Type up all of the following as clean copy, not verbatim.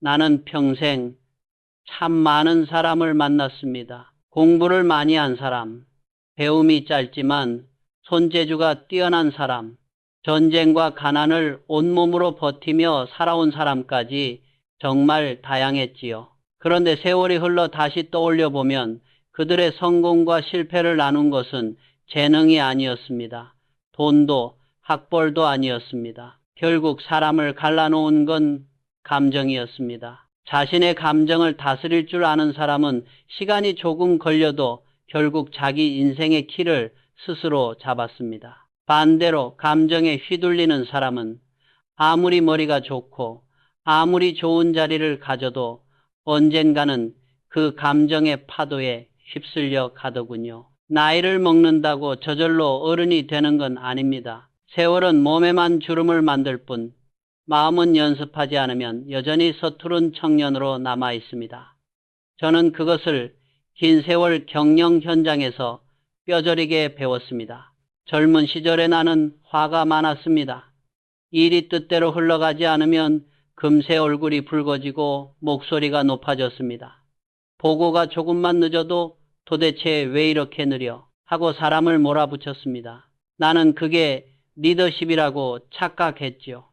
나는 평생 참 많은 사람을 만났습니다. 공부를 많이 한 사람, 배움이 짧지만 손재주가 뛰어난 사람, 전쟁과 가난을 온몸으로 버티며 살아온 사람까지 정말 다양했지요. 그런데 세월이 흘러 다시 떠올려 보면 그들의 성공과 실패를 나눈 것은 재능이 아니었습니다. 돈도 학벌도 아니었습니다. 결국 사람을 갈라놓은 건 감정이었습니다. 자신의 감정을 다스릴 줄 아는 사람은 시간이 조금 걸려도 결국 자기 인생의 키를 스스로 잡았습니다. 반대로 감정에 휘둘리는 사람은 아무리 머리가 좋고 아무리 좋은 자리를 가져도 언젠가는 그 감정의 파도에 휩쓸려 가더군요. 나이를 먹는다고 저절로 어른이 되는 건 아닙니다. 세월은 몸에만 주름을 만들 뿐 마음은 연습하지 않으면 여전히 서투른 청년으로 남아 있습니다. 저는 그것을 긴 세월 경영 현장에서 뼈저리게 배웠습니다. 젊은 시절에 나는 화가 많았습니다. 일이 뜻대로 흘러가지 않으면 금세 얼굴이 붉어지고 목소리가 높아졌습니다. 보고가 조금만 늦어도 도대체 왜 이렇게 느려 하고 사람을 몰아붙였습니다. 나는 그게 리더십이라고 착각했지요.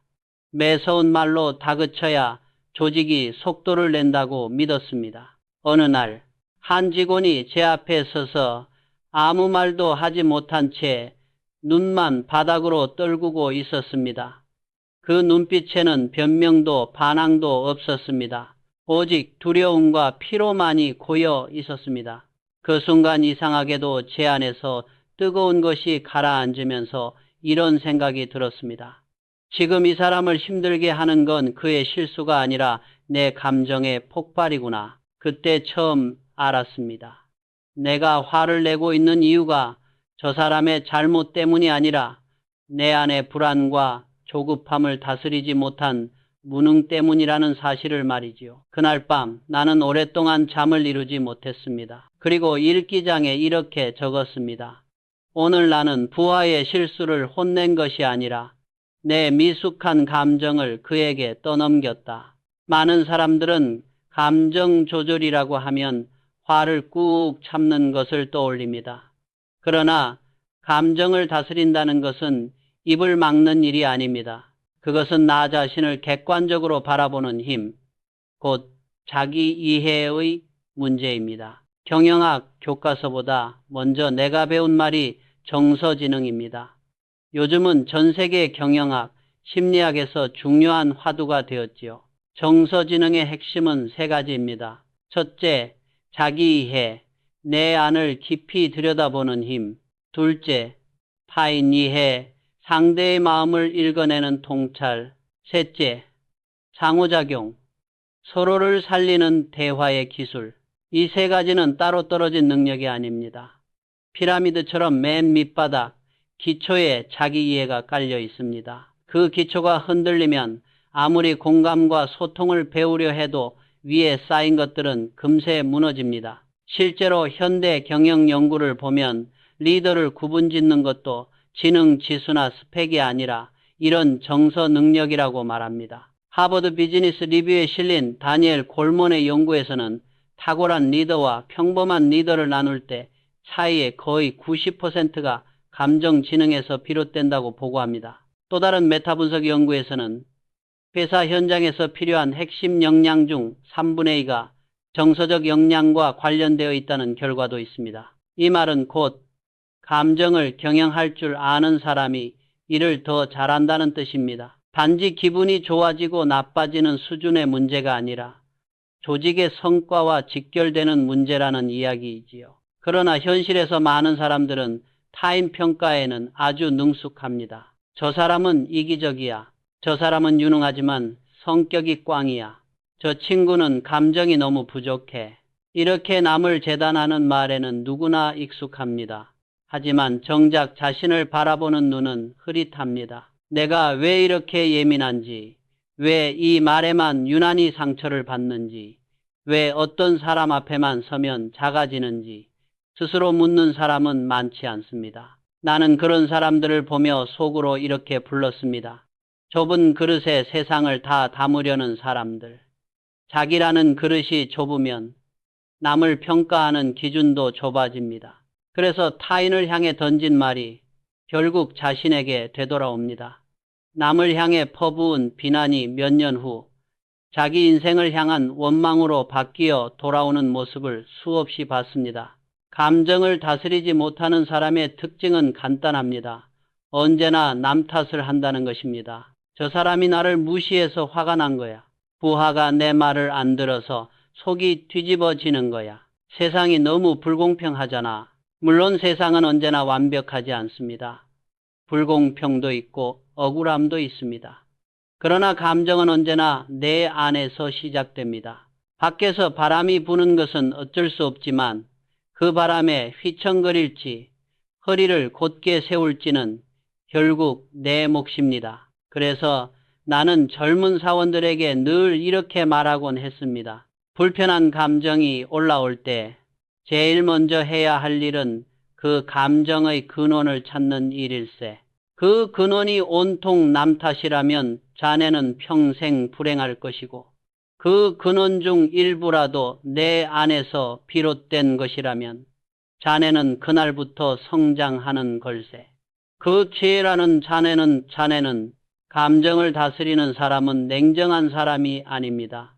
매서운 말로 다그쳐야 조직이 속도를 낸다고 믿었습니다. 어느 날 한 직원이 제 앞에 서서 아무 말도 하지 못한 채 눈만 바닥으로 떨구고 있었습니다. 그 눈빛에는 변명도 반항도 없었습니다. 오직 두려움과 피로만이 고여 있었습니다. 그 순간 이상하게도 제 안에서 뜨거운 것이 가라앉으면서 이런 생각이 들었습니다. 지금 이 사람을 힘들게 하는 건 그의 실수가 아니라 내 감정의 폭발이구나. 그때 처음 알았습니다. 내가 화를 내고 있는 이유가 저 사람의 잘못 때문이 아니라 내 안의 불안과 조급함을 다스리지 못한 무능 때문이라는 사실을 말이지요. 그날 밤 나는 오랫동안 잠을 이루지 못했습니다. 그리고 일기장에 이렇게 적었습니다. 오늘 나는 부하의 실수를 혼낸 것이 아니라 내 미숙한 감정을 그에게 떠넘겼다. 많은 사람들은 감정 조절이라고 하면 화를 꾹 참는 것을 떠올립니다. 그러나 감정을 다스린다는 것은 입을 막는 일이 아닙니다. 그것은 나 자신을 객관적으로 바라보는 힘, 곧 자기 이해의 문제입니다. 경영학 교과서보다 먼저 내가 배운 말이 정서지능입니다. 요즘은 전 세계 경영학, 심리학에서 중요한 화두가 되었지요. 정서지능의 핵심은 세 가지입니다. 첫째, 자기 이해, 내 안을 깊이 들여다보는 힘. 둘째, 타인 이해, 상대의 마음을 읽어내는 통찰. 셋째, 상호작용, 서로를 살리는 대화의 기술. 이 세 가지는 따로 떨어진 능력이 아닙니다. 피라미드처럼 맨 밑바닥, 기초에 자기 이해가 깔려 있습니다. 그 기초가 흔들리면 아무리 공감과 소통을 배우려 해도 위에 쌓인 것들은 금세 무너집니다. 실제로 현대 경영 연구를 보면 리더를 구분짓는 것도 지능 지수나 스펙이 아니라 이런 정서 능력이라고 말합니다. 하버드 비즈니스 리뷰에 실린 다니엘 골먼의 연구에서는 탁월한 리더와 평범한 리더를 나눌 때 차이의 거의 90%가 감정 지능에서 비롯된다고 보고합니다. 또 다른 메타 분석 연구에서는 회사 현장에서 필요한 핵심 역량 중 3분의 2가 정서적 역량과 관련되어 있다는 결과도 있습니다. 이 말은 곧 감정을 경영할 줄 아는 사람이 일을 더 잘한다는 뜻입니다. 단지 기분이 좋아지고 나빠지는 수준의 문제가 아니라 조직의 성과와 직결되는 문제라는 이야기이지요. 그러나 현실에서 많은 사람들은 타인 평가에는 아주 능숙합니다. 저 사람은 이기적이야. 저 사람은 유능하지만 성격이 꽝이야. 저 친구는 감정이 너무 부족해. 이렇게 남을 재단하는 말에는 누구나 익숙합니다. 하지만 정작 자신을 바라보는 눈은 흐릿합니다. 내가 왜 이렇게 예민한지, 왜 이 말에만 유난히 상처를 받는지, 왜 어떤 사람 앞에만 서면 작아지는지 스스로 묻는 사람은 많지 않습니다. 나는 그런 사람들을 보며 속으로 이렇게 불렀습니다. 좁은 그릇에 세상을 다 담으려는 사람들. 자기라는 그릇이 좁으면 남을 평가하는 기준도 좁아집니다. 그래서 타인을 향해 던진 말이 결국 자신에게 되돌아옵니다. 남을 향해 퍼부은 비난이 몇 년 후 자기 인생을 향한 원망으로 바뀌어 돌아오는 모습을 수없이 봤습니다. 감정을 다스리지 못하는 사람의 특징은 간단합니다. 언제나 남 탓을 한다는 것입니다. 저 사람이 나를 무시해서 화가 난 거야. 부하가 내 말을 안 들어서 속이 뒤집어지는 거야. 세상이 너무 불공평하잖아. 물론 세상은 언제나 완벽하지 않습니다. 불공평도 있고 억울함도 있습니다. 그러나 감정은 언제나 내 안에서 시작됩니다. 밖에서 바람이 부는 것은 어쩔 수 없지만 그 바람에 휘청거릴지 허리를 곧게 세울지는 결국 내 몫입니다. 그래서 나는 젊은 사원들에게 늘 이렇게 말하곤 했습니다. 불편한 감정이 올라올 때 제일 먼저 해야 할 일은 그 감정의 근원을 찾는 일일세. 그 근원이 온통 남 탓이라면 자네는 평생 불행할 것이고 그 근원 중 일부라도 내 안에서 비롯된 것이라면 자네는 그날부터 성장하는 걸세. 그 지혜라는 자네는 감정을 다스리는 사람은 냉정한 사람이 아닙니다.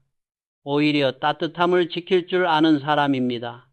오히려 따뜻함을 지킬 줄 아는 사람입니다.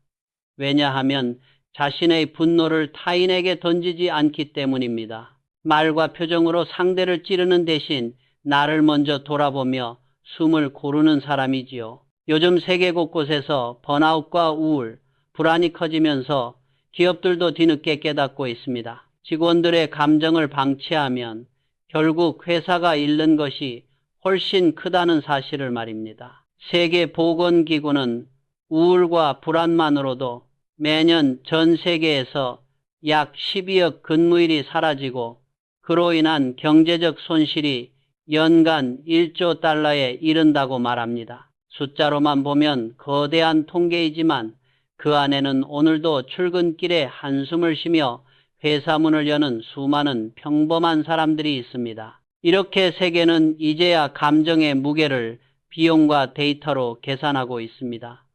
왜냐하면 자신의 분노를 타인에게 던지지 않기 때문입니다. 말과 표정으로 상대를 찌르는 대신 나를 먼저 돌아보며 숨을 고르는 사람이지요. 요즘 세계 곳곳에서 번아웃과 우울, 불안이 커지면서 기업들도 뒤늦게 깨닫고 있습니다. 직원들의 감정을 방치하면 결국 회사가 잃는 것이 훨씬 크다는 사실을 말입니다. 세계보건기구는 우울과 불안만으로도 매년 전 세계에서 약 12억 근무일이 사라지고 그로 인한 경제적 손실이 연간 1조 달러에 이른다고 말합니다. 숫자로만 보면 거대한 통계이지만 그 안에는 오늘도 출근길에 한숨을 쉬며 회사 문을 여는 수많은 평범한 사람들이 있습니다. 이렇게 세계는 이제야 감정의 무게를 비용과 데이터로 계산하고 있습니다.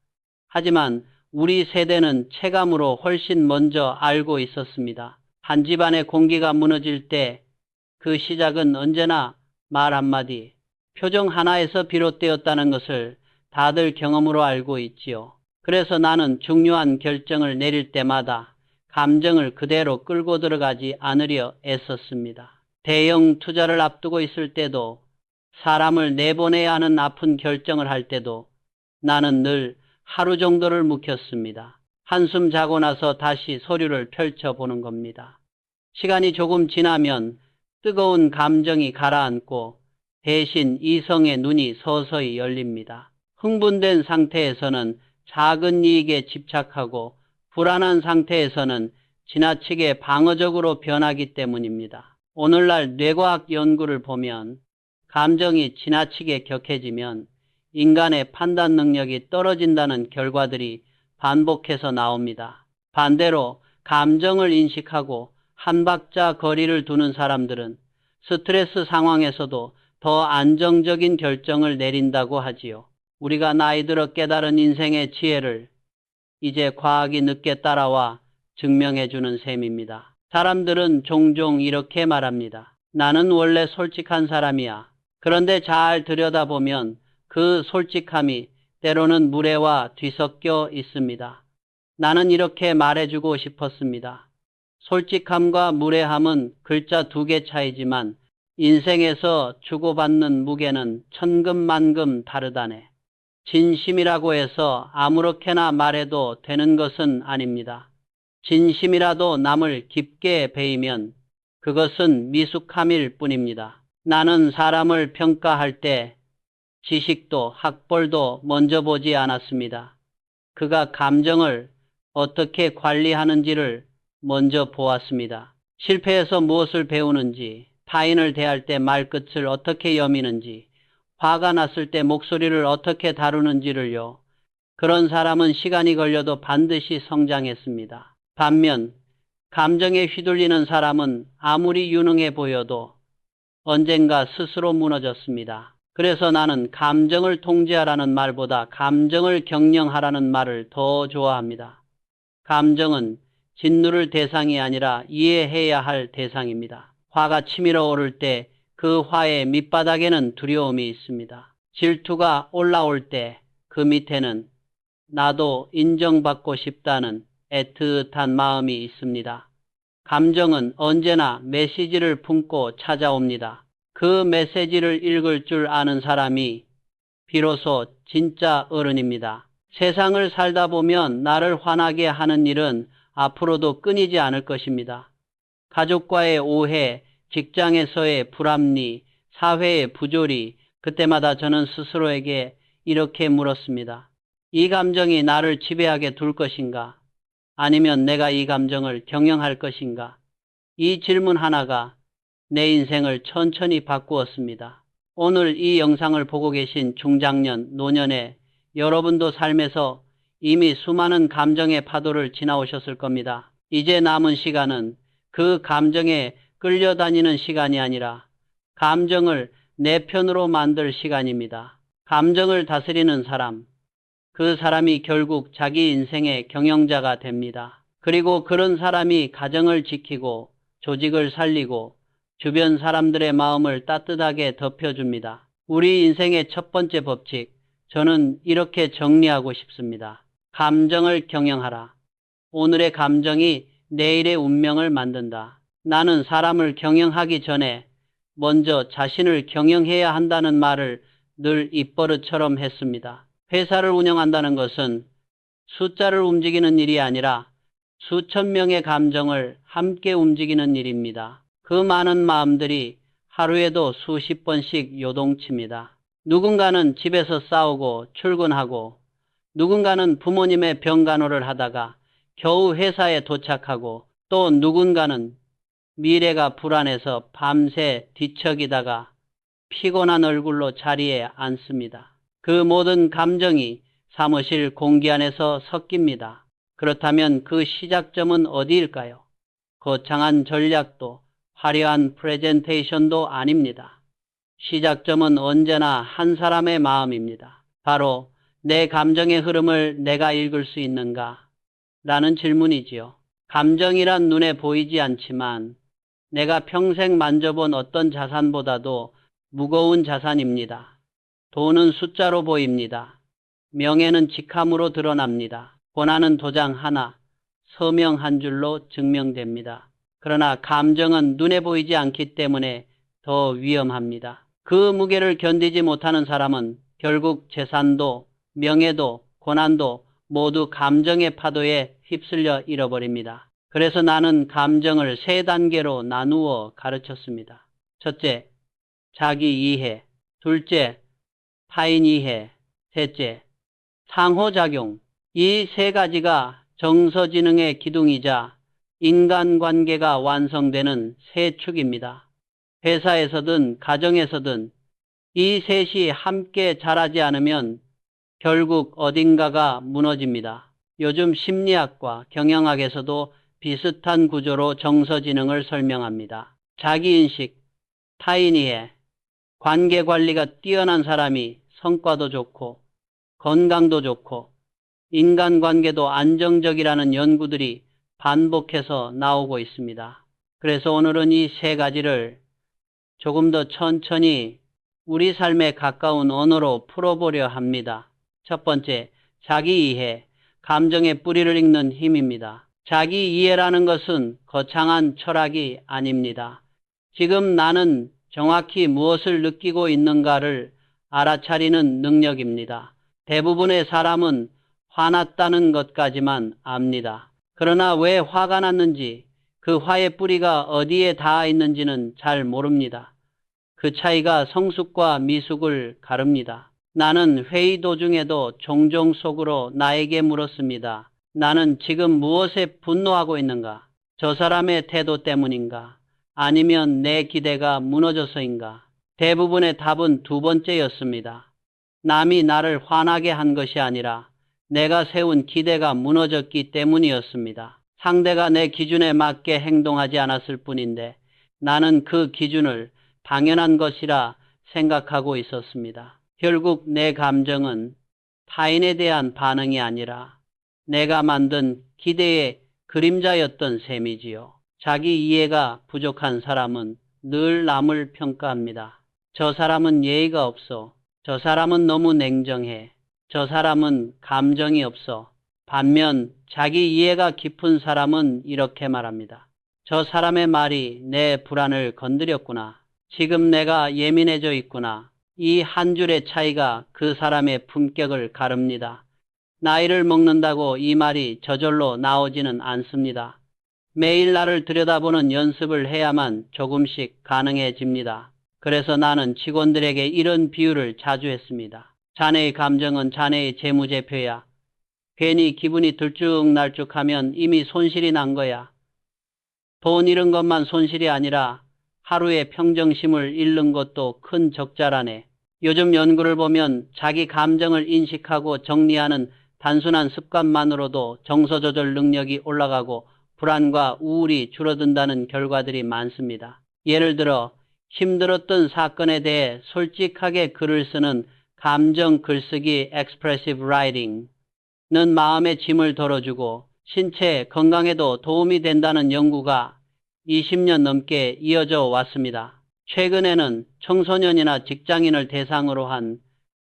하지만 우리 세대는 체감으로 훨씬 먼저 알고 있었습니다. 한 집안의 공기가 무너질 때 그 시작은 언제나 말 한마디, 표정 하나에서 비롯되었다는 것을 다들 경험으로 알고 있지요. 그래서 나는 중요한 결정을 내릴 때마다 감정을 그대로 끌고 들어가지 않으려 애썼습니다. 대형 투자를 앞두고 있을 때도, 사람을 내보내야 하는 아픈 결정을 할 때도 나는 늘 하루 정도를 묵혔습니다. 한숨 자고 나서 다시 서류를 펼쳐보는 겁니다. 시간이 조금 지나면 뜨거운 감정이 가라앉고 대신 이성의 눈이 서서히 열립니다. 흥분된 상태에서는 작은 이익에 집착하고 불안한 상태에서는 지나치게 방어적으로 변하기 때문입니다. 오늘날 뇌과학 연구를 보면 감정이 지나치게 격해지면 인간의 판단 능력이 떨어진다는 결과들이 반복해서 나옵니다. 반대로 감정을 인식하고 한 박자 거리를 두는 사람들은 스트레스 상황에서도 더 안정적인 결정을 내린다고 하지요. 우리가 나이 들어 깨달은 인생의 지혜를 이제 과학이 늦게 따라와 증명해주는 셈입니다. 사람들은 종종 이렇게 말합니다. 나는 원래 솔직한 사람이야. 그런데 잘 들여다보면 그 솔직함이 때로는 무례와 뒤섞여 있습니다. 나는 이렇게 말해주고 싶었습니다. 솔직함과 무례함은 글자 2개 차이지만 인생에서 주고받는 무게는 천금만금 다르다네. 진심이라고 해서 아무렇게나 말해도 되는 것은 아닙니다. 진심이라도 남을 깊게 베이면 그것은 미숙함일 뿐입니다. 나는 사람을 평가할 때 지식도 학벌도 먼저 보지 않았습니다. 그가 감정을 어떻게 관리하는지를 먼저 보았습니다. 실패해서 무엇을 배우는지, 타인을 대할 때 말끝을 어떻게 여미는지, 화가 났을 때 목소리를 어떻게 다루는지를요. 그런 사람은 시간이 걸려도 반드시 성장했습니다. 반면 감정에 휘둘리는 사람은 아무리 유능해 보여도 언젠가 스스로 무너졌습니다. 그래서 나는 감정을 통제하라는 말보다 감정을 경영하라는 말을 더 좋아합니다. 감정은 진노를 대상이 아니라 이해해야 할 대상입니다. 화가 치밀어 오를 때 그 화의 밑바닥에는 두려움이 있습니다. 질투가 올라올 때 그 밑에는 나도 인정받고 싶다는 애틋한 마음이 있습니다. 감정은 언제나 메시지를 품고 찾아옵니다. 그 메시지를 읽을 줄 아는 사람이 비로소 진짜 어른입니다. 세상을 살다 보면 나를 화나게 하는 일은 앞으로도 끊이지 않을 것입니다. 가족과의 오해, 직장에서의 불합리, 사회의 부조리, 그때마다 저는 스스로에게 이렇게 물었습니다. 이 감정이 나를 지배하게 둘 것인가? 아니면 내가 이 감정을 경영할 것인가? 이 질문 하나가 내 인생을 천천히 바꾸었습니다. 오늘 이 영상을 보고 계신 중장년, 노년의 여러분도 삶에서 이미 수많은 감정의 파도를 지나오셨을 겁니다. 이제 남은 시간은 그 감정에 끌려다니는 시간이 아니라 감정을 내 편으로 만들 시간입니다. 감정을 다스리는 사람, 그 사람이 결국 자기 인생의 경영자가 됩니다. 그리고 그런 사람이 가정을 지키고 조직을 살리고 주변 사람들의 마음을 따뜻하게 덮여줍니다. 우리 인생의 첫 번째 법칙, 저는 이렇게 정리하고 싶습니다. 감정을 경영하라. 오늘의 감정이 내일의 운명을 만든다. 나는 사람을 경영하기 전에 먼저 자신을 경영해야 한다는 말을 늘 입버릇처럼 했습니다. 회사를 운영한다는 것은 숫자를 움직이는 일이 아니라 수천 명의 감정을 함께 움직이는 일입니다. 그 많은 마음들이 하루에도 수십 번씩 요동칩니다. 누군가는 집에서 싸우고 출근하고, 누군가는 부모님의 병간호를 하다가 겨우 회사에 도착하고, 또 누군가는 미래가 불안해서 밤새 뒤척이다가 피곤한 얼굴로 자리에 앉습니다. 그 모든 감정이 사무실 공기 안에서 섞입니다. 그렇다면 그 시작점은 어디일까요? 거창한 전략도 화려한 프레젠테이션도 아닙니다. 시작점은 언제나 한 사람의 마음입니다. 바로 내 감정의 흐름을 내가 읽을 수 있는가? 라는 질문이지요. 감정이란 눈에 보이지 않지만 내가 평생 만져본 어떤 자산보다도 무거운 자산입니다. 돈은 숫자로 보입니다. 명예는 직함으로 드러납니다. 고난은 도장 하나, 서명 한 줄로 증명됩니다. 그러나 감정은 눈에 보이지 않기 때문에 더 위험합니다. 그 무게를 견디지 못하는 사람은 결국 재산도 명예도 고난도 모두 감정의 파도에 휩쓸려 잃어버립니다. 그래서 나는 감정을 세 단계로 나누어 가르쳤습니다. 첫째, 자기 이해. 둘째, 타인 이해. 셋째, 상호작용. 이 세 가지가 정서지능의 기둥이자 인간관계가 완성되는 세 축입니다. 회사에서든 가정에서든 이 셋이 함께 자라지 않으면 결국 어딘가가 무너집니다. 요즘 심리학과 경영학에서도 비슷한 구조로 정서지능을 설명합니다. 자기인식, 타인이해, 관계관리가 뛰어난 사람이 성과도 좋고 건강도 좋고 인간관계도 안정적이라는 연구들이 반복해서 나오고 있습니다. 그래서 오늘은 이 세 가지를 조금 더 천천히 우리 삶에 가까운 언어로 풀어보려 합니다. 첫 번째, 자기 이해, 감정의 뿌리를 읽는 힘입니다. 자기 이해라는 것은 거창한 철학이 아닙니다. 지금 나는 정확히 무엇을 느끼고 있는가를 알아차리는 능력입니다. 대부분의 사람은 화났다는 것까지만 압니다. 그러나 왜 화가 났는지, 그 화의 뿌리가 어디에 닿아 있는지는 잘 모릅니다. 그 차이가 성숙과 미숙을 가릅니다. 나는 회의 도중에도 종종 속으로 나에게 물었습니다. 나는 지금 무엇에 분노하고 있는가? 저 사람의 태도 때문인가? 아니면 내 기대가 무너져서인가? 대부분의 답은 두 번째였습니다. 남이 나를 화나게 한 것이 아니라 내가 세운 기대가 무너졌기 때문이었습니다. 상대가 내 기준에 맞게 행동하지 않았을 뿐인데 나는 그 기준을 당연한 것이라 생각하고 있었습니다. 결국 내 감정은 타인에 대한 반응이 아니라 내가 만든 기대의 그림자였던 셈이지요. 자기 이해가 부족한 사람은 늘 남을 평가합니다. 저 사람은 예의가 없어. 저 사람은 너무 냉정해. 저 사람은 감정이 없어. 반면 자기 이해가 깊은 사람은 이렇게 말합니다. 저 사람의 말이 내 불안을 건드렸구나. 지금 내가 예민해져 있구나. 이 한 줄의 차이가 그 사람의 품격을 가릅니다. 나이를 먹는다고 이 말이 저절로 나오지는 않습니다. 매일 나를 들여다보는 연습을 해야만 조금씩 가능해집니다. 그래서 나는 직원들에게 이런 비유를 자주 했습니다. 자네의 감정은 자네의 재무제표야. 괜히 기분이 들쭉날쭉하면 이미 손실이 난 거야. 돈 잃은 것만 손실이 아니라 하루의 평정심을 잃는 것도 큰 적자라네. 요즘 연구를 보면 자기 감정을 인식하고 정리하는 단순한 습관만으로도 정서조절 능력이 올라가고 불안과 우울이 줄어든다는 결과들이 많습니다. 예를 들어 힘들었던 사건에 대해 솔직하게 글을 쓰는 감정 글쓰기 expressive writing는 마음의 짐을 덜어주고 신체 건강에도 도움이 된다는 연구가 20년 넘게 이어져 왔습니다. 최근에는 청소년이나 직장인을 대상으로 한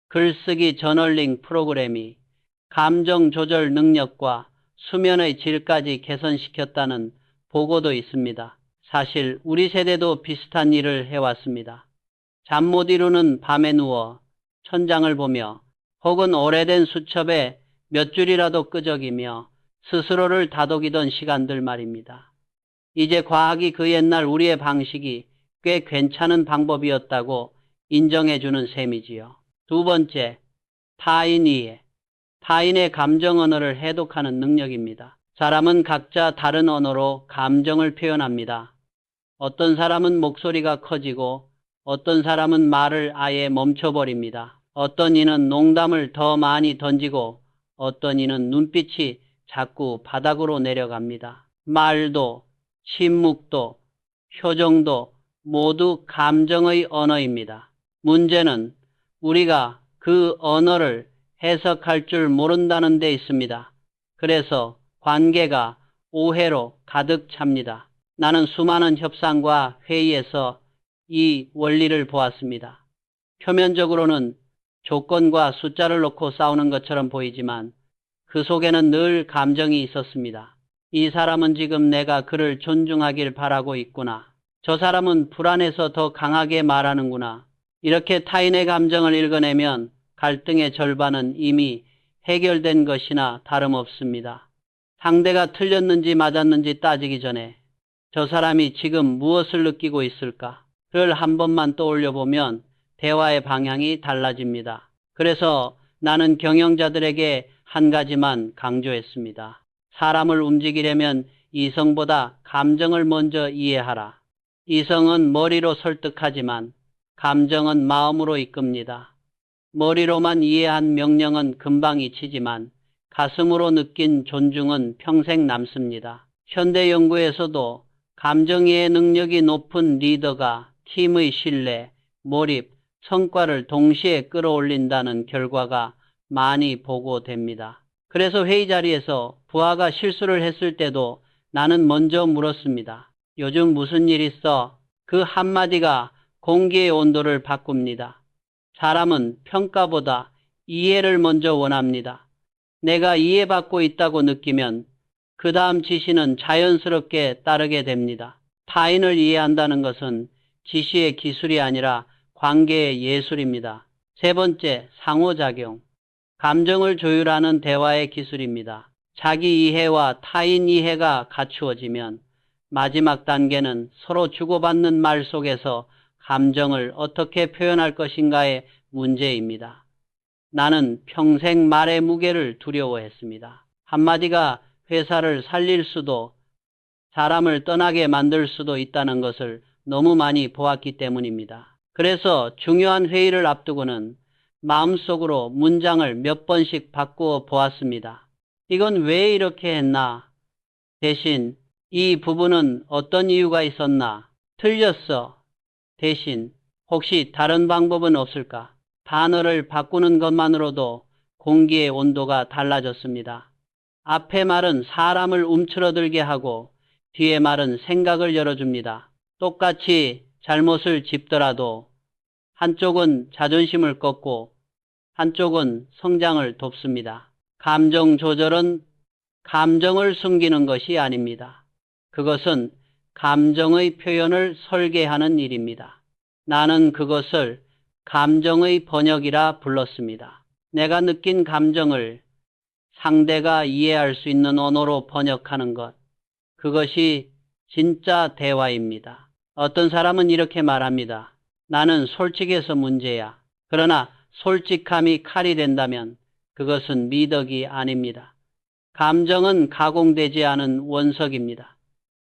글쓰기 저널링 프로그램이 감정 조절 능력과 수면의 질까지 개선시켰다는 보고도 있습니다. 사실 우리 세대도 비슷한 일을 해왔습니다. 잠 못 이루는 밤에 누워 천장을 보며 혹은 오래된 수첩에 몇 줄이라도 끄적이며 스스로를 다독이던 시간들 말입니다. 이제 과학이 그 옛날 우리의 방식이 꽤 괜찮은 방법이었다고 인정해주는 셈이지요. 두 번째, 타인 이해. 타인의 감정 언어를 해독하는 능력입니다. 사람은 각자 다른 언어로 감정을 표현합니다. 어떤 사람은 목소리가 커지고 어떤 사람은 말을 아예 멈춰버립니다. 어떤 이는 농담을 더 많이 던지고 어떤 이는 눈빛이 자꾸 바닥으로 내려갑니다. 말도, 침묵도, 표정도 모두 감정의 언어입니다. 문제는 우리가 그 언어를 해석할 줄 모른다는 데 있습니다. 그래서 관계가 오해로 가득 찹니다. 나는 수많은 협상과 회의에서 이 원리를 보았습니다. 표면적으로는 조건과 숫자를 놓고 싸우는 것처럼 보이지만 그 속에는 늘 감정이 있었습니다. 이 사람은 지금 내가 그를 존중하길 바라고 있구나. 저 사람은 불안해서 더 강하게 말하는구나. 이렇게 타인의 감정을 읽어내면 갈등의 절반은 이미 해결된 것이나 다름없습니다. 상대가 틀렸는지 맞았는지 따지기 전에 저 사람이 지금 무엇을 느끼고 있을까를 한 번만 떠올려 보면 대화의 방향이 달라집니다. 그래서 나는 경영자들에게 한 가지만 강조했습니다. 사람을 움직이려면 이성보다 감정을 먼저 이해하라. 이성은 머리로 설득하지만 감정은 마음으로 이끕니다. 머리로만 이해한 명령은 금방 잊히지만 가슴으로 느낀 존중은 평생 남습니다. 현대 연구에서도 감정이해 능력이 높은 리더가 팀의 신뢰, 몰입, 성과를 동시에 끌어올린다는 결과가 많이 보고됩니다. 그래서 회의 자리에서 부하가 실수를 했을 때도 나는 먼저 물었습니다. 요즘 무슨 일 있어? 그 한마디가 공기의 온도를 바꿉니다. 사람은 평가보다 이해를 먼저 원합니다. 내가 이해받고 있다고 느끼면 그 다음 지시는 자연스럽게 따르게 됩니다. 타인을 이해한다는 것은 지시의 기술이 아니라 관계의 예술입니다. 세 번째, 상호작용. 감정을 조율하는 대화의 기술입니다. 자기 이해와 타인 이해가 갖추어지면 마지막 단계는 서로 주고받는 말 속에서 감정을 어떻게 표현할 것인가의 문제입니다. 나는 평생 말의 무게를 두려워했습니다. 한마디가 회사를 살릴 수도 사람을 떠나게 만들 수도 있다는 것을 너무 많이 보았기 때문입니다. 그래서 중요한 회의를 앞두고는 마음속으로 문장을 몇 번씩 바꾸어 보았습니다. 이건 왜 이렇게 했나? 대신 이 부분은 어떤 이유가 있었나? 틀렸어. 대신 혹시 다른 방법은 없을까? 단어를 바꾸는 것만으로도 공기의 온도가 달라졌습니다. 앞의 말은 사람을 움츠러들게 하고 뒤의 말은 생각을 열어줍니다. 똑같이 잘못을 짚더라도 한쪽은 자존심을 꺾고 한쪽은 성장을 돕습니다. 감정 조절은 감정을 숨기는 것이 아닙니다. 그것은 감정의 표현을 설계하는 일입니다. 나는 그것을 감정의 번역이라 불렀습니다. 내가 느낀 감정을 상대가 이해할 수 있는 언어로 번역하는 것. 그것이 진짜 대화입니다. 어떤 사람은 이렇게 말합니다. 나는 솔직해서 문제야. 그러나 솔직함이 칼이 된다면 그것은 미덕이 아닙니다. 감정은 가공되지 않은 원석입니다.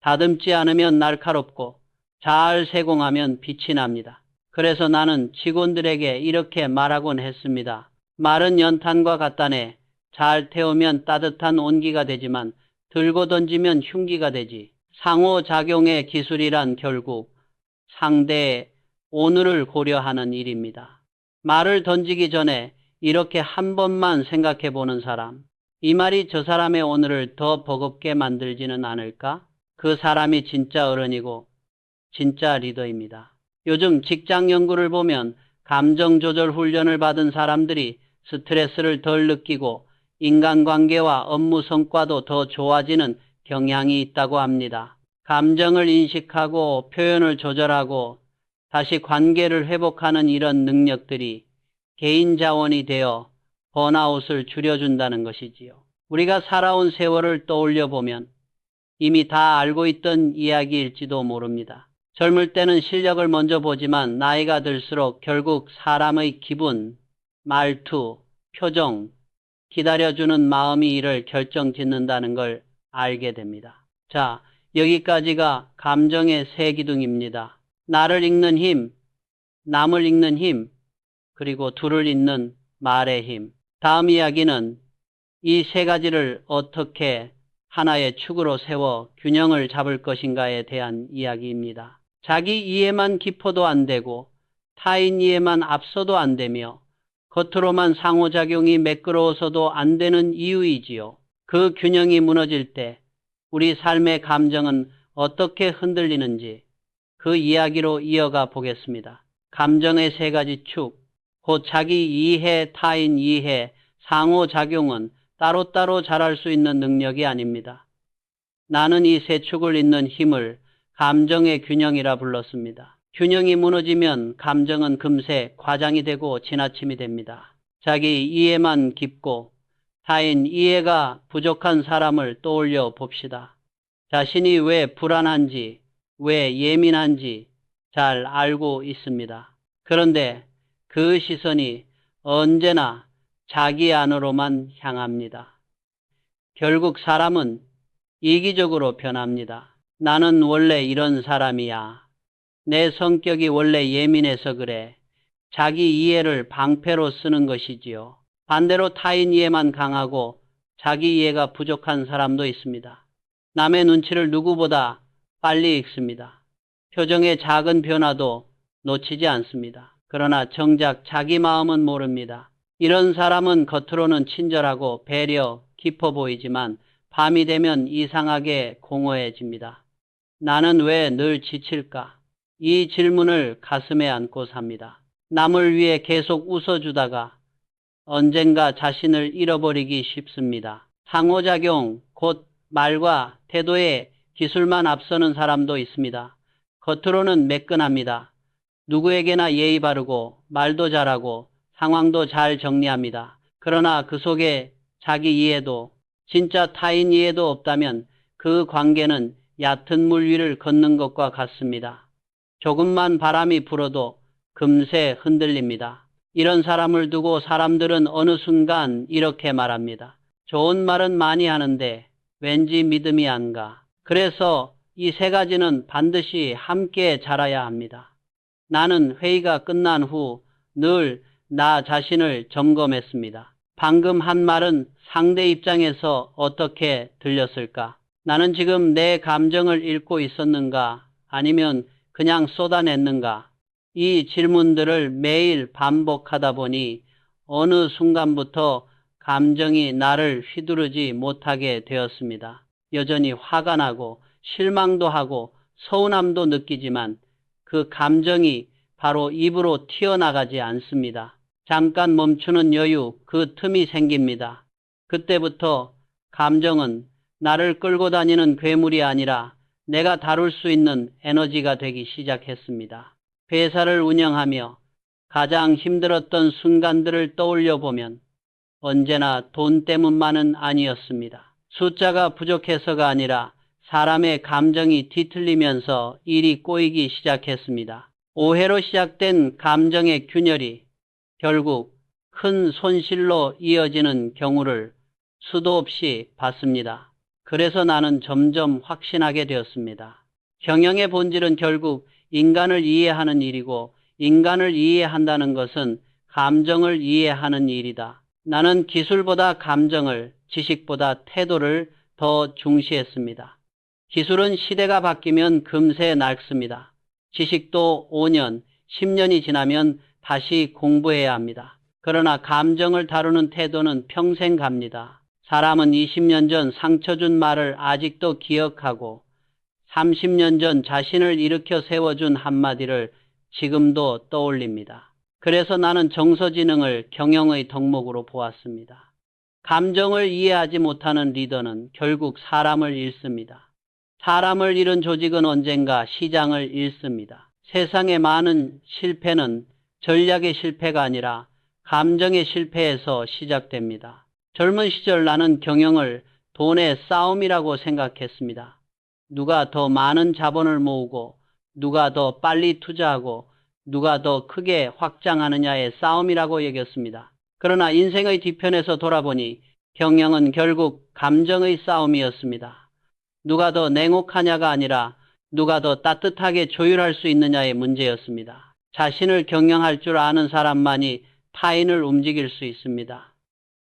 다듬지 않으면 날카롭고 잘 세공하면 빛이 납니다. 그래서 나는 직원들에게 이렇게 말하곤 했습니다. 마른 연탄과 같다네. 잘 태우면 따뜻한 온기가 되지만 들고 던지면 흉기가 되지. 상호작용의 기술이란 결국 상대의 오늘을 고려하는 일입니다. 말을 던지기 전에 이렇게 한 번만 생각해 보는 사람. 이 말이 저 사람의 오늘을 더 버겁게 만들지는 않을까? 그 사람이 진짜 어른이고 진짜 리더입니다. 요즘 직장 연구를 보면 감정 조절 훈련을 받은 사람들이 스트레스를 덜 느끼고 인간관계와 업무 성과도 더 좋아지는 경향이 있다고 합니다. 감정을 인식하고 표현을 조절하고 다시 관계를 회복하는 이런 능력들이 개인 자원이 되어 번아웃을 줄여준다는 것이지요. 우리가 살아온 세월을 떠올려 보면 이미 다 알고 있던 이야기일지도 모릅니다. 젊을 때는 실력을 먼저 보지만 나이가 들수록 결국 사람의 기분, 말투, 표정, 기다려주는 마음이 이를 결정짓는다는 걸 알게 됩니다. 자, 여기까지가 감정의 세 기둥입니다. 나를 읽는 힘, 남을 읽는 힘, 그리고 둘을 잇는 말의 힘. 다음 이야기는 이 세 가지를 어떻게 하나의 축으로 세워 균형을 잡을 것인가에 대한 이야기입니다. 자기 이해만 깊어도 안 되고 타인 이해만 앞서도 안 되며 겉으로만 상호작용이 매끄러워서도 안 되는 이유이지요. 그 균형이 무너질 때 우리 삶의 감정은 어떻게 흔들리는지 그 이야기로 이어가 보겠습니다. 감정의 세 가지 축, 곧 자기 이해, 타인 이해, 상호작용은 따로따로 잘할 수 있는 능력이 아닙니다. 나는 이 세 축을 잇는 힘을 감정의 균형이라 불렀습니다. 균형이 무너지면 감정은 금세 과장이 되고 지나침이 됩니다. 자기 이해만 깊고 타인 이해가 부족한 사람을 떠올려 봅시다. 자신이 왜 불안한지, 왜 예민한지 잘 알고 있습니다. 그런데 그 시선이 언제나 자기 안으로만 향합니다. 결국 사람은 이기적으로 변합니다. 나는 원래 이런 사람이야. 내 성격이 원래 예민해서 그래. 자기 이해를 방패로 쓰는 것이지요. 반대로 타인 이해만 강하고 자기 이해가 부족한 사람도 있습니다. 남의 눈치를 누구보다 빨리 읽습니다. 표정의 작은 변화도 놓치지 않습니다. 그러나 정작 자기 마음은 모릅니다. 이런 사람은 겉으로는 친절하고 배려 깊어 보이지만 밤이 되면 이상하게 공허해집니다. 나는 왜 늘 지칠까? 이 질문을 가슴에 안고 삽니다. 남을 위해 계속 웃어주다가 언젠가 자신을 잃어버리기 쉽습니다. 상호작용, 곧 말과 태도에 기술만 앞서는 사람도 있습니다. 겉으로는 매끈합니다. 누구에게나 예의 바르고 말도 잘하고 상황도 잘 정리합니다. 그러나 그 속에 자기 이해도 진짜 타인 이해도 없다면 그 관계는 얕은 물 위를 걷는 것과 같습니다. 조금만 바람이 불어도 금세 흔들립니다. 이런 사람을 두고 사람들은 어느 순간 이렇게 말합니다. 좋은 말은 많이 하는데 왠지 믿음이 안 가. 그래서 이 세 가지는 반드시 함께 자라야 합니다. 나는 회의가 끝난 후 늘 나 자신을 점검했습니다. 방금 한 말은 상대 입장에서 어떻게 들렸을까? 나는 지금 내 감정을 읽고 있었는가? 아니면 그냥 쏟아냈는가? 이 질문들을 매일 반복하다 보니 어느 순간부터 감정이 나를 휘두르지 못하게 되었습니다. 여전히 화가 나고 실망도 하고 서운함도 느끼지만 그 감정이 바로 입으로 튀어나가지 않습니다. 잠깐 멈추는 여유, 그 틈이 생깁니다. 그때부터 감정은 나를 끌고 다니는 괴물이 아니라 내가 다룰 수 있는 에너지가 되기 시작했습니다. 회사를 운영하며 가장 힘들었던 순간들을 떠올려 보면 언제나 돈 때문만은 아니었습니다. 숫자가 부족해서가 아니라 사람의 감정이 뒤틀리면서 일이 꼬이기 시작했습니다. 오해로 시작된 감정의 균열이 결국 큰 손실로 이어지는 경우를 수도 없이 봤습니다. 그래서 나는 점점 확신하게 되었습니다. 경영의 본질은 결국 인간을 이해하는 일이고 인간을 이해한다는 것은 감정을 이해하는 일이다. 나는 기술보다 감정을, 지식보다 태도를 더 중시했습니다. 기술은 시대가 바뀌면 금세 낡습니다. 지식도 5년, 10년이 지나면 다시 공부해야 합니다. 그러나 감정을 다루는 태도는 평생 갑니다. 사람은 20년 전 상처 준 말을 아직도 기억하고 30년 전 자신을 일으켜 세워준 한마디를 지금도 떠올립니다. 그래서 나는 정서지능을 경영의 덕목으로 보았습니다. 감정을 이해하지 못하는 리더는 결국 사람을 잃습니다. 사람을 잃은 조직은 언젠가 시장을 잃습니다. 세상의 많은 실패는 전략의 실패가 아니라 감정의 실패에서 시작됩니다. 젊은 시절 나는 경영을 돈의 싸움이라고 생각했습니다. 누가 더 많은 자본을 모으고 누가 더 빨리 투자하고 누가 더 크게 확장하느냐의 싸움이라고 여겼습니다. 그러나 인생의 뒤편에서 돌아보니 경영은 결국 감정의 싸움이었습니다. 누가 더 냉혹하냐가 아니라 누가 더 따뜻하게 조율할 수 있느냐의 문제였습니다. 자신을 경영할 줄 아는 사람만이 타인을 움직일 수 있습니다.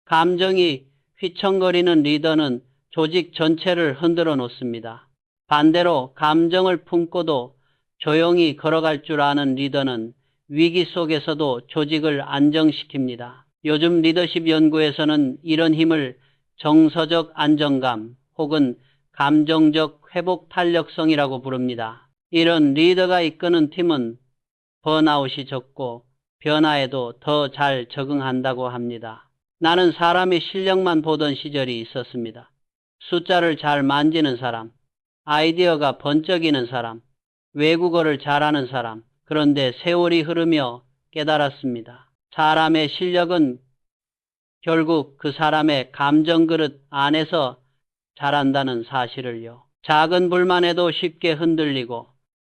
감정이 휘청거리는 리더는 조직 전체를 흔들어 놓습니다. 반대로 감정을 품고도 조용히 걸어갈 줄 아는 리더는 위기 속에서도 조직을 안정시킵니다. 요즘 리더십 연구에서는 이런 힘을 정서적 안정감 혹은 감정적 회복 탄력성이라고 부릅니다. 이런 리더가 이끄는 팀은 번아웃이 적고 변화에도 더 잘 적응한다고 합니다. 나는 사람의 실력만 보던 시절이 있었습니다. 숫자를 잘 만지는 사람, 아이디어가 번쩍이는 사람, 외국어를 잘하는 사람. 그런데 세월이 흐르며 깨달았습니다. 사람의 실력은 결국 그 사람의 감정 그릇 안에서 자란다는 사실을요. 작은 불만에도 쉽게 흔들리고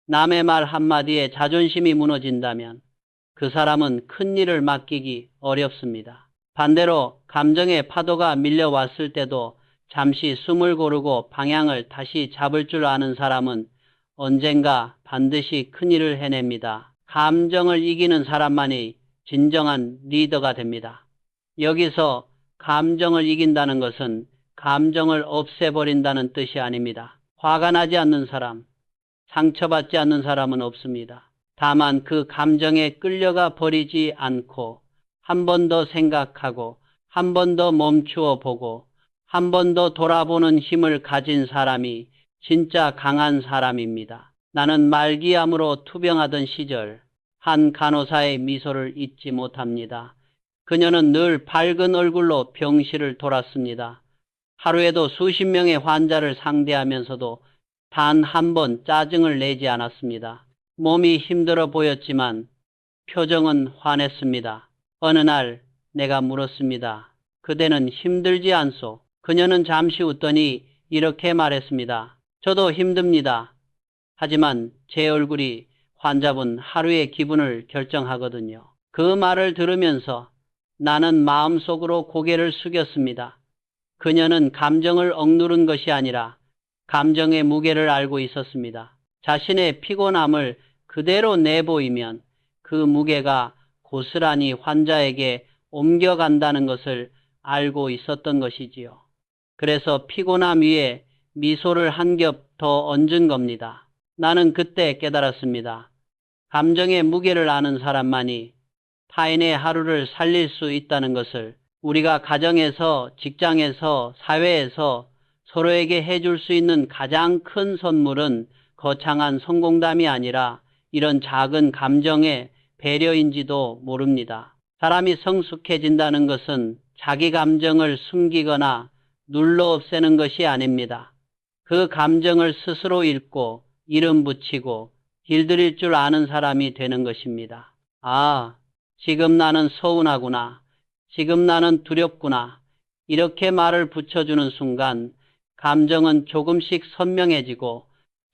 남의 말 한마디에 자존심이 무너진다면 그 사람은 큰 일을 맡기기 어렵습니다. 반대로 감정의 파도가 밀려왔을 때도 잠시 숨을 고르고 방향을 다시 잡을 줄 아는 사람은 언젠가 반드시 큰일을 해냅니다. 감정을 이기는 사람만이 진정한 리더가 됩니다. 여기서 감정을 이긴다는 것은 감정을 없애버린다는 뜻이 아닙니다. 화가 나지 않는 사람, 상처받지 않는 사람은 없습니다. 다만 그 감정에 끌려가 버리지 않고 한 번 더 생각하고 한 번 더 멈추어 보고 한 번 더 돌아보는 힘을 가진 사람이 진짜 강한 사람입니다. 나는 말기암으로 투병하던 시절 한 간호사의 미소를 잊지 못합니다. 그녀는 늘 밝은 얼굴로 병실을 돌았습니다. 하루에도 수십 명의 환자를 상대하면서도 단 한 번 짜증을 내지 않았습니다. 몸이 힘들어 보였지만 표정은 환했습니다. 어느 날 내가 물었습니다. 그대는 힘들지 않소? 그녀는 잠시 웃더니 이렇게 말했습니다. 저도 힘듭니다. 하지만 제 얼굴이 환자분 하루의 기분을 결정하거든요. 그 말을 들으면서 나는 마음속으로 고개를 숙였습니다. 그녀는 감정을 억누른 것이 아니라 감정의 무게를 알고 있었습니다. 자신의 피곤함을 그대로 내보이면 그 무게가 고스란히 환자에게 옮겨간다는 것을 알고 있었던 것이지요. 그래서 피곤함 위에 미소를 한 겹 더 얹은 겁니다. 나는 그때 깨달았습니다. 감정의 무게를 아는 사람만이 타인의 하루를 살릴 수 있다는 것을 우리가 가정에서, 직장에서, 사회에서 서로에게 해줄 수 있는 가장 큰 선물은 거창한 성공담이 아니라 이런 작은 감정의 배려인지도 모릅니다. 사람이 성숙해진다는 것은 자기 감정을 숨기거나 눌러 없애는 것이 아닙니다. 그 감정을 스스로 읽고 이름 붙이고 길들일 줄 아는 사람이 되는 것입니다. 아, 지금 나는 서운하구나. 지금 나는 두렵구나. 이렇게 말을 붙여주는 순간 감정은 조금씩 선명해지고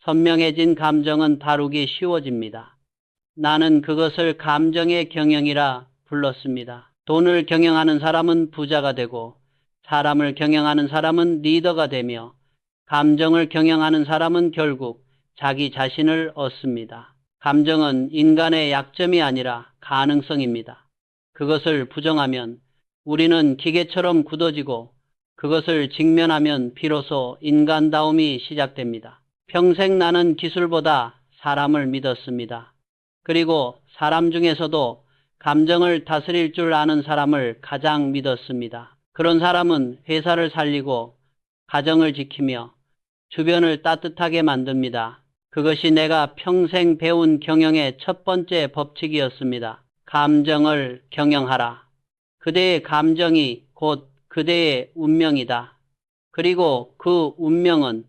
선명해진 감정은 다루기 쉬워집니다. 나는 그것을 감정의 경영이라 불렀습니다. 돈을 경영하는 사람은 부자가 되고 사람을 경영하는 사람은 리더가 되며 감정을 경영하는 사람은 결국 자기 자신을 얻습니다. 감정은 인간의 약점이 아니라 가능성입니다. 그것을 부정하면 우리는 기계처럼 굳어지고 그것을 직면하면 비로소 인간다움이 시작됩니다. 평생 나는 기술보다 사람을 믿었습니다. 그리고 사람 중에서도 감정을 다스릴 줄 아는 사람을 가장 믿었습니다. 그런 사람은 회사를 살리고 가정을 지키며 주변을 따뜻하게 만듭니다. 그것이 내가 평생 배운 경영의 첫 번째 법칙이었습니다. 감정을 경영하라. 그대의 감정이 곧 그대의 운명이다. 그리고 그 운명은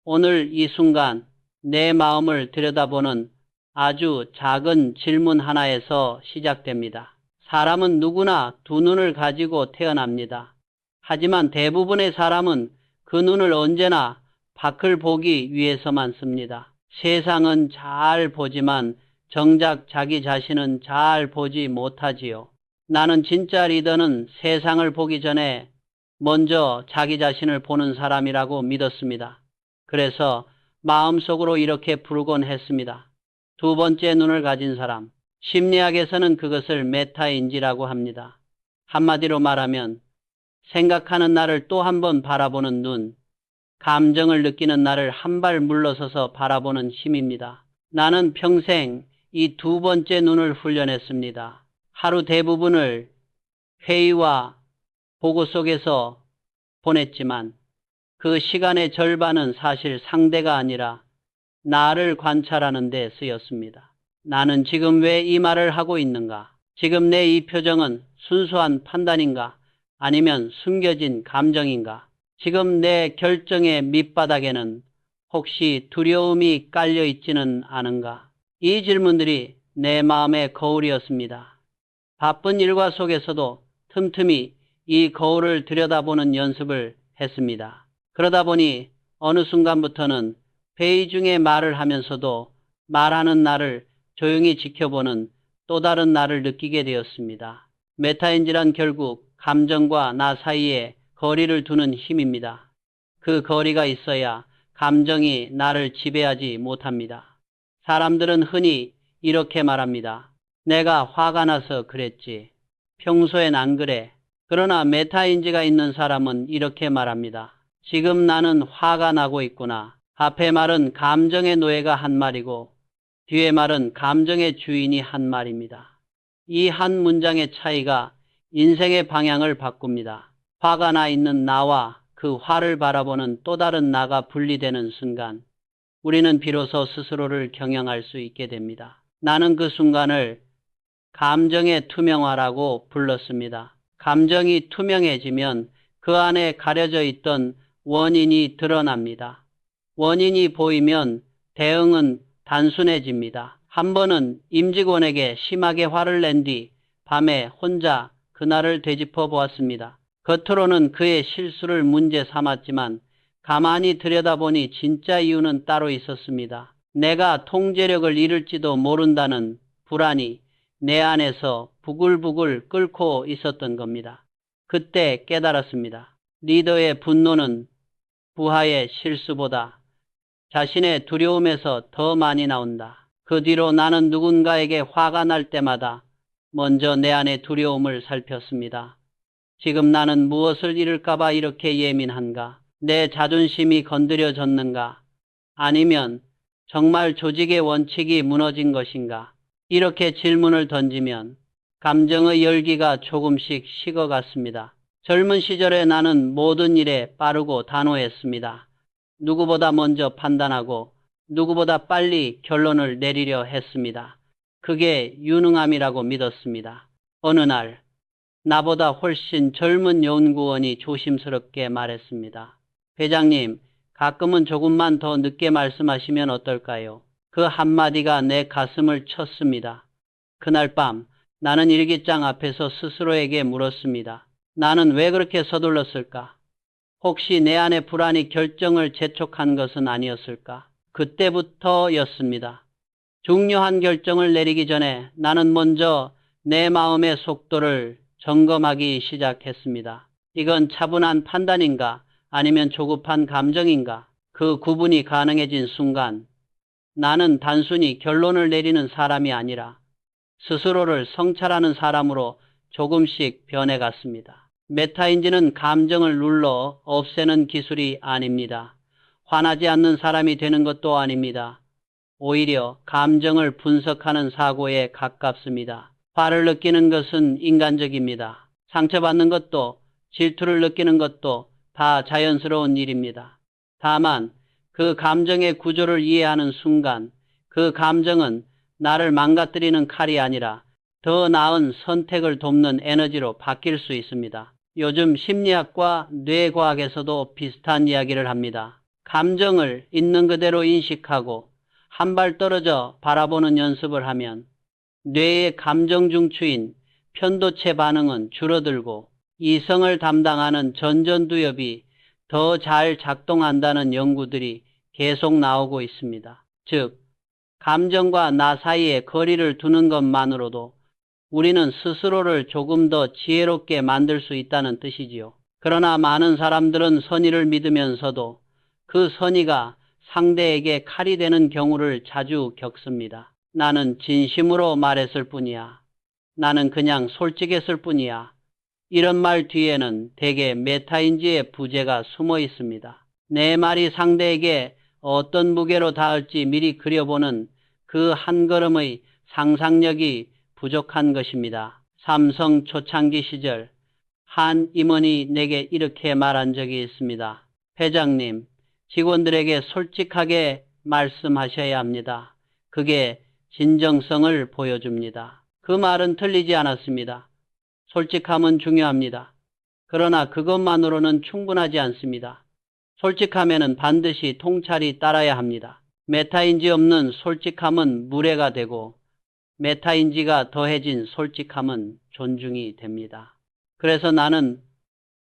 오늘 이 순간 내 마음을 들여다보는 아주 작은 질문 하나에서 시작됩니다. 사람은 누구나 두 눈을 가지고 태어납니다. 하지만 대부분의 사람은 그 눈을 언제나 밖을 보기 위해서만 씁니다. 세상은 잘 보지만 정작 자기 자신은 잘 보지 못하지요. 나는 진짜 리더는 세상을 보기 전에 먼저 자기 자신을 보는 사람이라고 믿었습니다. 그래서 마음속으로 이렇게 부르곤 했습니다. 두 번째 눈을 가진 사람. 심리학에서는 그것을 메타인지라고 합니다. 한마디로 말하면 생각하는 나를 또 한 번 바라보는 눈, 감정을 느끼는 나를 한 발 물러서서 바라보는 힘입니다. 나는 평생 이 두 번째 눈을 훈련했습니다. 하루 대부분을 회의와 보고 속에서 보냈지만 그 시간의 절반은 사실 상대가 아니라 나를 관찰하는 데 쓰였습니다. 나는 지금 왜 이 말을 하고 있는가? 지금 내 이 표정은 순수한 판단인가? 아니면 숨겨진 감정인가? 지금 내 결정의 밑바닥에는 혹시 두려움이 깔려 있지는 않은가? 이 질문들이 내 마음의 거울이었습니다. 바쁜 일과 속에서도 틈틈이 이 거울을 들여다보는 연습을 했습니다. 그러다 보니 어느 순간부터는 회의 중에 말을 하면서도 말하는 나를 조용히 지켜보는 또 다른 나를 느끼게 되었습니다. 메타인지란 결국 감정과 나 사이에 거리를 두는 힘입니다. 그 거리가 있어야 감정이 나를 지배하지 못합니다. 사람들은 흔히 이렇게 말합니다. 내가 화가 나서 그랬지. 평소엔 안 그래. 그러나 메타인지가 있는 사람은 이렇게 말합니다. 지금 나는 화가 나고 있구나. 앞의 말은 감정의 노예가 한 말이고 뒤의 말은 감정의 주인이 한 말입니다. 이 한 문장의 차이가 인생의 방향을 바꿉니다. 화가 나 있는 나와 그 화를 바라보는 또 다른 나가 분리되는 순간 우리는 비로소 스스로를 경영할 수 있게 됩니다. 나는 그 순간을 감정의 투명화라고 불렀습니다. 감정이 투명해지면 그 안에 가려져 있던 원인이 드러납니다. 원인이 보이면 대응은 단순해집니다. 한 번은 임직원에게 심하게 화를 낸 뒤 밤에 혼자 그날을 되짚어 보았습니다. 겉으로는 그의 실수를 문제 삼았지만 가만히 들여다보니 진짜 이유는 따로 있었습니다. 내가 통제력을 잃을지도 모른다는 불안이 내 안에서 부글부글 끓고 있었던 겁니다. 그때 깨달았습니다. 리더의 분노는 부하의 실수보다 자신의 두려움에서 더 많이 나온다. 그 뒤로 나는 누군가에게 화가 날 때마다 먼저 내 안의 두려움을 살폈습니다. 지금 나는 무엇을 잃을까봐 이렇게 예민한가? 내 자존심이 건드려졌는가? 아니면 정말 조직의 원칙이 무너진 것인가? 이렇게 질문을 던지면 감정의 열기가 조금씩 식어갔습니다. 젊은 시절에 나는 모든 일에 빠르고 단호했습니다. 누구보다 먼저 판단하고 누구보다 빨리 결론을 내리려 했습니다. 그게 유능함이라고 믿었습니다. 어느 날 나보다 훨씬 젊은 연구원이 조심스럽게 말했습니다. 회장님, 가끔은 조금만 더 늦게 말씀하시면 어떨까요? 그 한마디가 내 가슴을 쳤습니다. 그날 밤 나는 일기장 앞에서 스스로에게 물었습니다. 나는 왜 그렇게 서둘렀을까? 혹시 내 안의 불안이 결정을 재촉한 것은 아니었을까? 그때부터였습니다. 중요한 결정을 내리기 전에 나는 먼저 내 마음의 속도를 점검하기 시작했습니다. 이건 차분한 판단인가? 아니면 조급한 감정인가? 그 구분이 가능해진 순간 나는 단순히 결론을 내리는 사람이 아니라 스스로를 성찰하는 사람으로 조금씩 변해갔습니다. 메타인지는 감정을 눌러 없애는 기술이 아닙니다. 화나지 않는 사람이 되는 것도 아닙니다. 오히려 감정을 분석하는 사고에 가깝습니다. 화를 느끼는 것은 인간적입니다. 상처받는 것도 질투를 느끼는 것도 다 자연스러운 일입니다. 다만 그 감정의 구조를 이해하는 순간 그 감정은 나를 망가뜨리는 칼이 아니라 더 나은 선택을 돕는 에너지로 바뀔 수 있습니다. 요즘 심리학과 뇌과학에서도 비슷한 이야기를 합니다. 감정을 있는 그대로 인식하고 한 발 떨어져 바라보는 연습을 하면 뇌의 감정 중추인 편도체 반응은 줄어들고 이성을 담당하는 전전두엽이 더 잘 작동한다는 연구들이 계속 나오고 있습니다. 즉, 감정과 나 사이에 거리를 두는 것만으로도 우리는 스스로를 조금 더 지혜롭게 만들 수 있다는 뜻이지요. 그러나 많은 사람들은 선의를 믿으면서도 그 선의가 상대에게 칼이 되는 경우를 자주 겪습니다. 나는 진심으로 말했을 뿐이야. 나는 그냥 솔직했을 뿐이야. 이런 말 뒤에는 대개 메타인지의 부재가 숨어 있습니다. 내 말이 상대에게 어떤 무게로 닿을지 미리 그려보는 그 한 걸음의 상상력이 부족한 것입니다. 삼성 초창기 시절 한 임원이 내게 이렇게 말한 적이 있습니다. 회장님, 직원들에게 솔직하게 말씀하셔야 합니다. 그게 진정성을 보여줍니다. 그 말은 틀리지 않았습니다. 솔직함은 중요합니다. 그러나 그것만으로는 충분하지 않습니다. 솔직함에는 반드시 통찰이 따라야 합니다. 메타인지 없는 솔직함은 무례가 되고 메타인지가 더해진 솔직함은 존중이 됩니다. 그래서 나는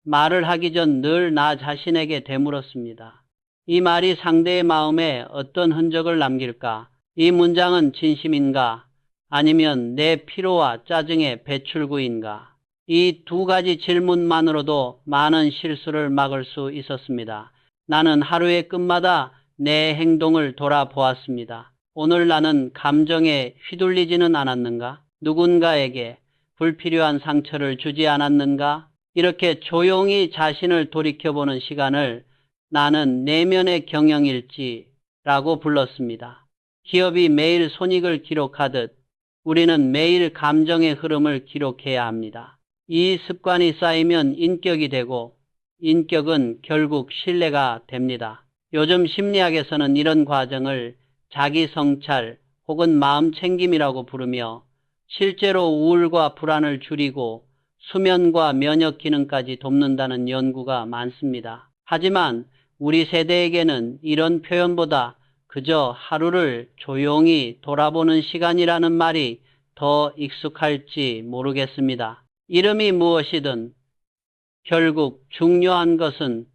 말을 하기 전 늘 나 자신에게 되물었습니다. 이 말이 상대의 마음에 어떤 흔적을 남길까? 이 문장은 진심인가? 아니면 내 피로와 짜증의 배출구인가? 이 두 가지 질문만으로도 많은 실수를 막을 수 있었습니다. 나는 하루의 끝마다 내 행동을 돌아보았습니다. 오늘 나는 감정에 휘둘리지는 않았는가? 누군가에게 불필요한 상처를 주지 않았는가? 이렇게 조용히 자신을 돌이켜보는 시간을 나는 내면의 경영일지라고 불렀습니다. 기업이 매일 손익을 기록하듯 우리는 매일 감정의 흐름을 기록해야 합니다. 이 습관이 쌓이면 인격이 되고 인격은 결국 신뢰가 됩니다. 요즘 심리학에서는 이런 과정을 자기 성찰 혹은 마음 챙김이라고 부르며 실제로 우울과 불안을 줄이고 수면과 면역 기능까지 돕는다는 연구가 많습니다. 하지만 우리 세대에게는 이런 표현보다 그저 하루를 조용히 돌아보는 시간이라는 말이 더 익숙할지 모르겠습니다. 이름이 무엇이든 결국 중요한 것은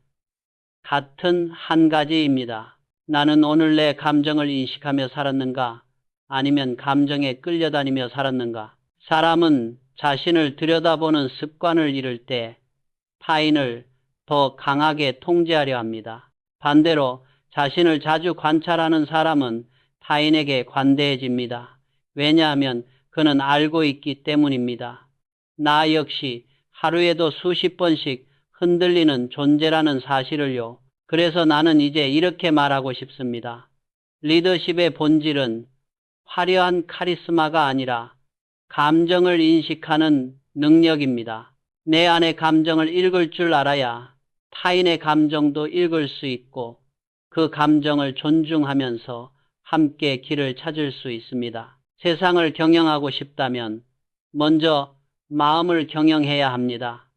같은 한 가지입니다. 나는 오늘 내 감정을 인식하며 살았는가? 아니면 감정에 끌려다니며 살았는가? 사람은 자신을 들여다보는 습관을 잃을 때 타인을 더 강하게 통제하려 합니다. 반대로 자신을 자주 관찰하는 사람은 타인에게 관대해집니다. 왜냐하면 그는 알고 있기 때문입니다. 나 역시 하루에도 수십 번씩 흔들리는 존재라는 사실을요. 그래서 나는 이제 이렇게 말하고 싶습니다. 리더십의 본질은 화려한 카리스마가 아니라 감정을 인식하는 능력입니다. 내 안의 감정을 읽을 줄 알아야 타인의 감정도 읽을 수 있고 그 감정을 존중하면서 함께 길을 찾을 수 있습니다. 세상을 경영하고 싶다면 먼저 마음을 경영해야 합니다.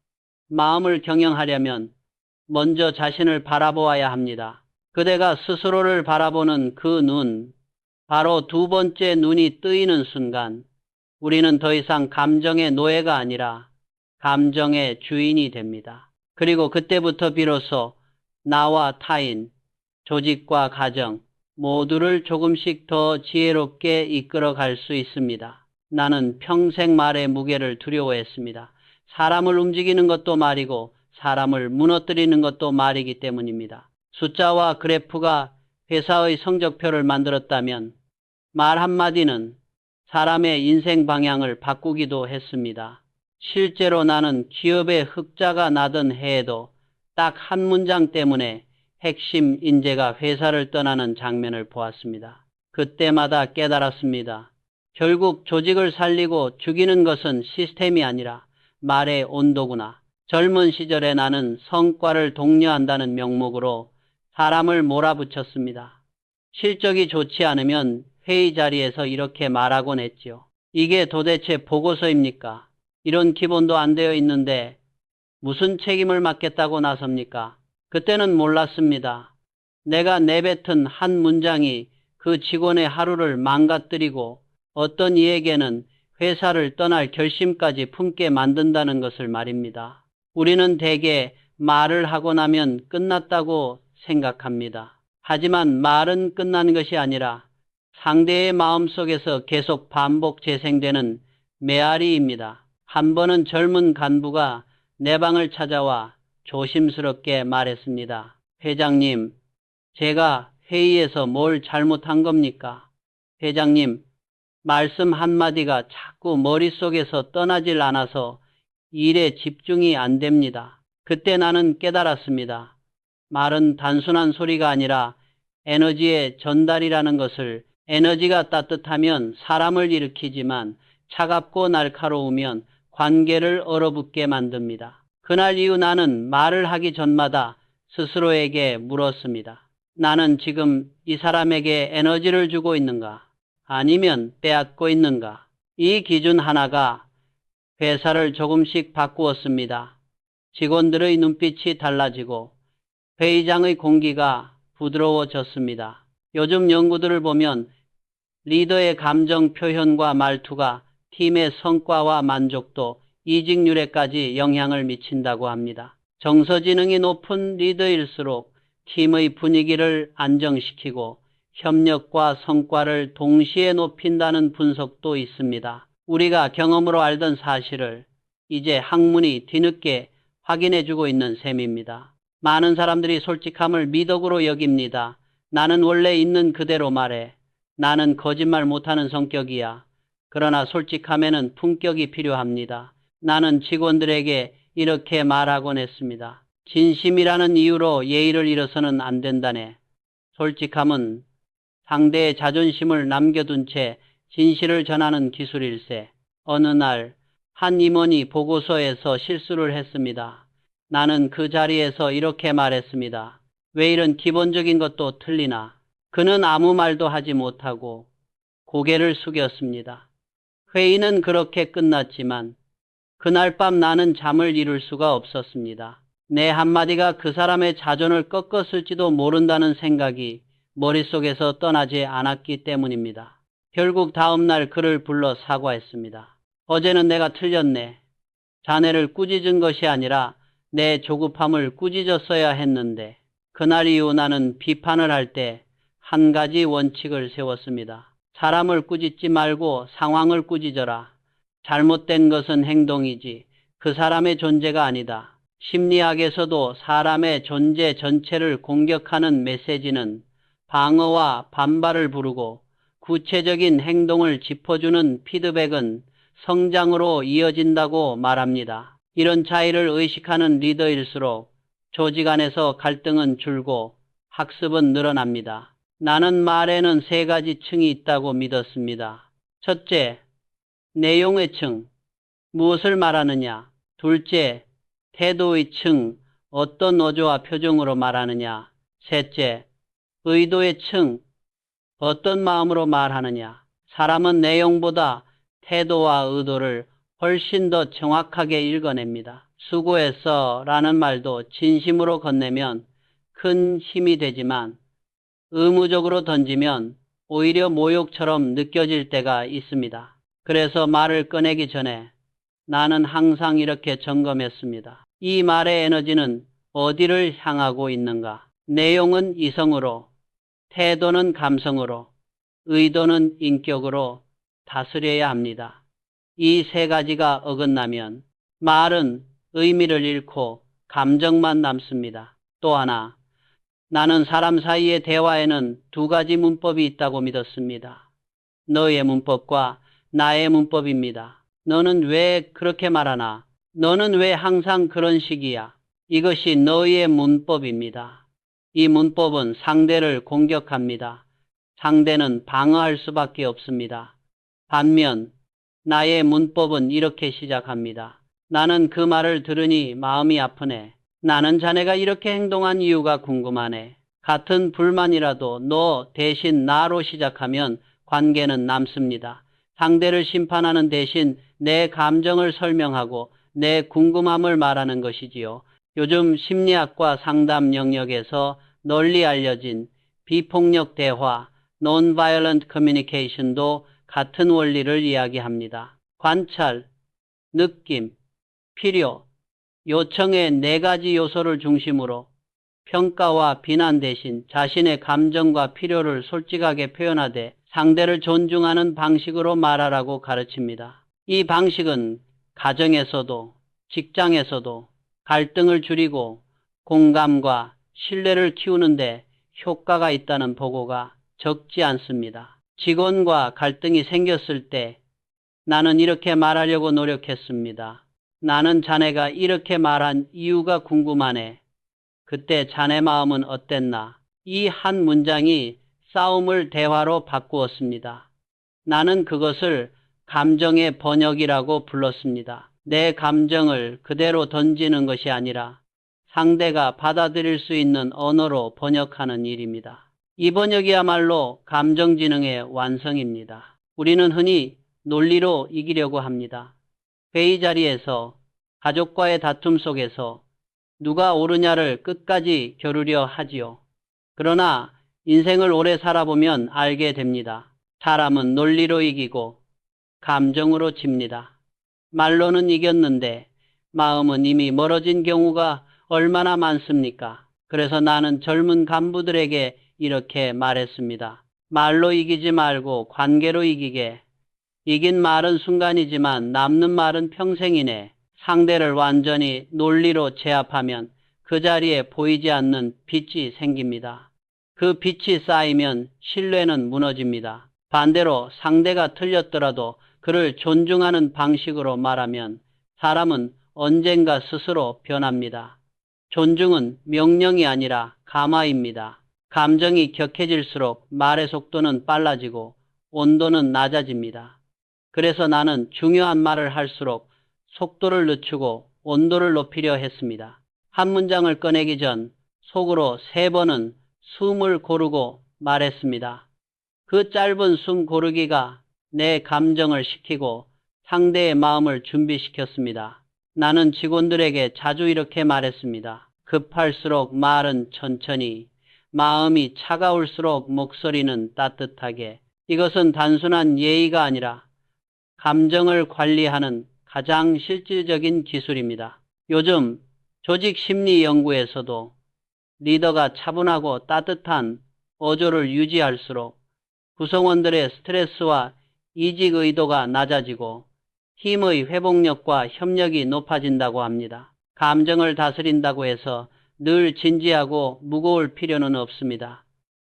마음을 경영하려면 먼저 자신을 바라보아야 합니다. 그대가 스스로를 바라보는 그 눈, 바로 두 번째 눈이 뜨이는 순간 우리는 더 이상 감정의 노예가 아니라 감정의 주인이 됩니다. 그리고 그때부터 비로소 나와 타인, 조직과 가정 모두를 조금씩 더 지혜롭게 이끌어 갈 수 있습니다. 나는 평생 말의 무게를 두려워했습니다. 사람을 움직이는 것도 말이고 사람을 무너뜨리는 것도 말이기 때문입니다. 숫자와 그래프가 회사의 성적표를 만들었다면 말 한마디는 사람의 인생 방향을 바꾸기도 했습니다. 실제로 나는 기업의 흑자가 나던 해에도 딱 한 문장 때문에 핵심 인재가 회사를 떠나는 장면을 보았습니다. 그때마다 깨달았습니다. 결국 조직을 살리고 죽이는 것은 시스템이 아니라 말의 온도구나. 젊은 시절에 나는 성과를 독려한다는 명목으로 사람을 몰아붙였습니다. 실적이 좋지 않으면 회의 자리에서 이렇게 말하곤 했지요. 이게 도대체 보고서입니까? 이런 기본도 안 되어 있는데 무슨 책임을 맡겠다고 나섭니까? 그때는 몰랐습니다. 내가 내뱉은 한 문장이 그 직원의 하루를 망가뜨리고 어떤 이에게는 회사를 떠날 결심까지 품게 만든다는 것을 말입니다. 우리는 대개 말을 하고 나면 끝났다고 생각합니다. 하지만 말은 끝난 것이 아니라 상대의 마음속에서 계속 반복 재생되는 메아리입니다. 한 번은 젊은 간부가 내 방을 찾아와 조심스럽게 말했습니다. 회장님, 제가 회의에서 뭘 잘못한 겁니까? 회장님, 말씀 한마디가 자꾸 머릿속에서 떠나질 않아서 일에 집중이 안 됩니다. 그때 나는 깨달았습니다. 말은 단순한 소리가 아니라 에너지의 전달이라는 것을. 에너지가 따뜻하면 사람을 일으키지만 차갑고 날카로우면 관계를 얼어붙게 만듭니다. 그날 이후 나는 말을 하기 전마다 스스로에게 물었습니다. 나는 지금 이 사람에게 에너지를 주고 있는가? 아니면 빼앗고 있는가? 이 기준 하나가 회사를 조금씩 바꾸었습니다. 직원들의 눈빛이 달라지고 회의장의 공기가 부드러워졌습니다. 요즘 연구들을 보면 리더의 감정 표현과 말투가 팀의 성과와 만족도, 이직률에까지 영향을 미친다고 합니다. 정서지능이 높은 리더일수록 팀의 분위기를 안정시키고 협력과 성과를 동시에 높인다는 분석도 있습니다. 우리가 경험으로 알던 사실을 이제 학문이 뒤늦게 확인해주고 있는 셈입니다. 많은 사람들이 솔직함을 미덕으로 여깁니다. 나는 원래 있는 그대로 말해. 나는 거짓말 못하는 성격이야. 그러나 솔직함에는 품격이 필요합니다. 나는 직원들에게 이렇게 말하곤 했습니다. 진심이라는 이유로 예의를 잃어서는 안 된다네. 솔직함은 상대의 자존심을 남겨둔 채 진실을 전하는 기술일세. 어느 날 한 임원이 보고서에서 실수를 했습니다. 나는 그 자리에서 이렇게 말했습니다. 왜 이런 기본적인 것도 틀리나? 그는 아무 말도 하지 못하고 고개를 숙였습니다. 회의는 그렇게 끝났지만 그날 밤 나는 잠을 이룰 수가 없었습니다. 내 한마디가 그 사람의 자존을 꺾었을지도 모른다는 생각이 머릿속에서 떠나지 않았기 때문입니다. 결국 다음 날 그를 불러 사과했습니다. 어제는 내가 틀렸네. 자네를 꾸짖은 것이 아니라 내 조급함을 꾸짖었어야 했는데. 그날 이후 나는 비판을 할 때 한 가지 원칙을 세웠습니다. 사람을 꾸짖지 말고 상황을 꾸짖어라. 잘못된 것은 행동이지 그 사람의 존재가 아니다. 심리학에서도 사람의 존재 전체를 공격하는 메시지는 방어와 반발을 부르고 구체적인 행동을 짚어주는 피드백은 성장으로 이어진다고 말합니다. 이런 차이를 의식하는 리더일수록 조직 안에서 갈등은 줄고 학습은 늘어납니다. 나는 말에는 세 가지 층이 있다고 믿었습니다. 첫째, 내용의 층, 무엇을 말하느냐. 둘째, 태도의 층, 어떤 어조와 표정으로 말하느냐. 셋째, 의도의 층, 어떤 마음으로 말하느냐. 사람은 내용보다 태도와 의도를 훨씬 더 정확하게 읽어냅니다. 수고했어 라는 말도 진심으로 건네면 큰 힘이 되지만 의무적으로 던지면 오히려 모욕처럼 느껴질 때가 있습니다. 그래서 말을 꺼내기 전에 나는 항상 이렇게 점검했습니다. 이 말의 에너지는 어디를 향하고 있는가? 내용은 이성으로, 태도는 감성으로, 의도는 인격으로 다스려야 합니다. 이 세 가지가 어긋나면 말은 의미를 잃고 감정만 남습니다. 또 하나, 나는 사람 사이의 대화에는 두 가지 문법이 있다고 믿었습니다. 너의 문법과 나의 문법입니다. 너는 왜 그렇게 말하나? 너는 왜 항상 그런 식이야? 이것이 너의 문법입니다. 이 문법은 상대를 공격합니다. 상대는 방어할 수밖에 없습니다. 반면 나의 문법은 이렇게 시작합니다. 나는 그 말을 들으니 마음이 아프네. 나는 자네가 이렇게 행동한 이유가 궁금하네. 같은 불만이라도 너 대신 나로 시작하면 관계는 남습니다. 상대를 심판하는 대신 내 감정을 설명하고 내 궁금함을 말하는 것이지요. 요즘 심리학과 상담 영역에서 널리 알려진 비폭력 대화, Non-Violent Communication도 같은 원리를 이야기합니다. 관찰, 느낌, 필요, 요청의 네 가지 요소를 중심으로 평가와 비난 대신 자신의 감정과 필요를 솔직하게 표현하되 상대를 존중하는 방식으로 말하라고 가르칩니다. 이 방식은 가정에서도 직장에서도 갈등을 줄이고 공감과 신뢰를 키우는데 효과가 있다는 보고가 적지 않습니다. 직원과 갈등이 생겼을 때 나는 이렇게 말하려고 노력했습니다. 나는 자네가 이렇게 말한 이유가 궁금하네. 그때 자네 마음은 어땠나? 이 한 문장이 싸움을 대화로 바꾸었습니다. 나는 그것을 감정의 번역이라고 불렀습니다. 내 감정을 그대로 던지는 것이 아니라 상대가 받아들일 수 있는 언어로 번역하는 일입니다. 이 번역이야말로 감정지능의 완성입니다. 우리는 흔히 논리로 이기려고 합니다. 회의 자리에서, 가족과의 다툼 속에서 누가 옳으냐를 끝까지 겨루려 하지요. 그러나 인생을 오래 살아보면 알게 됩니다. 사람은 논리로 이기고 감정으로 집니다. 말로는 이겼는데 마음은 이미 멀어진 경우가 얼마나 많습니까? 그래서 나는 젊은 간부들에게 이렇게 말했습니다. 말로 이기지 말고 관계로 이기게. 이긴 말은 순간이지만 남는 말은 평생이네. 상대를 완전히 논리로 제압하면 그 자리에 보이지 않는 빛이 생깁니다. 그 빛이 쌓이면 신뢰는 무너집니다. 반대로 상대가 틀렸더라도 그를 존중하는 방식으로 말하면 사람은 언젠가 스스로 변합니다. 존중은 명령이 아니라 감화입니다. 감정이 격해질수록 말의 속도는 빨라지고 온도는 낮아집니다. 그래서 나는 중요한 말을 할수록 속도를 늦추고 온도를 높이려 했습니다. 한 문장을 꺼내기 전 속으로 3번은 숨을 고르고 말했습니다. 그 짧은 숨 고르기가 내 감정을 식히고 상대의 마음을 준비시켰습니다. 나는 직원들에게 자주 이렇게 말했습니다. 급할수록 말은 천천히, 마음이 차가울수록 목소리는 따뜻하게. 이것은 단순한 예의가 아니라 감정을 관리하는 가장 실질적인 기술입니다. 요즘 조직 심리 연구에서도 리더가 차분하고 따뜻한 어조를 유지할수록 구성원들의 스트레스와 이직 의도가 낮아지고 팀의 회복력과 협력이 높아진다고 합니다. 감정을 다스린다고 해서 늘 진지하고 무거울 필요는 없습니다.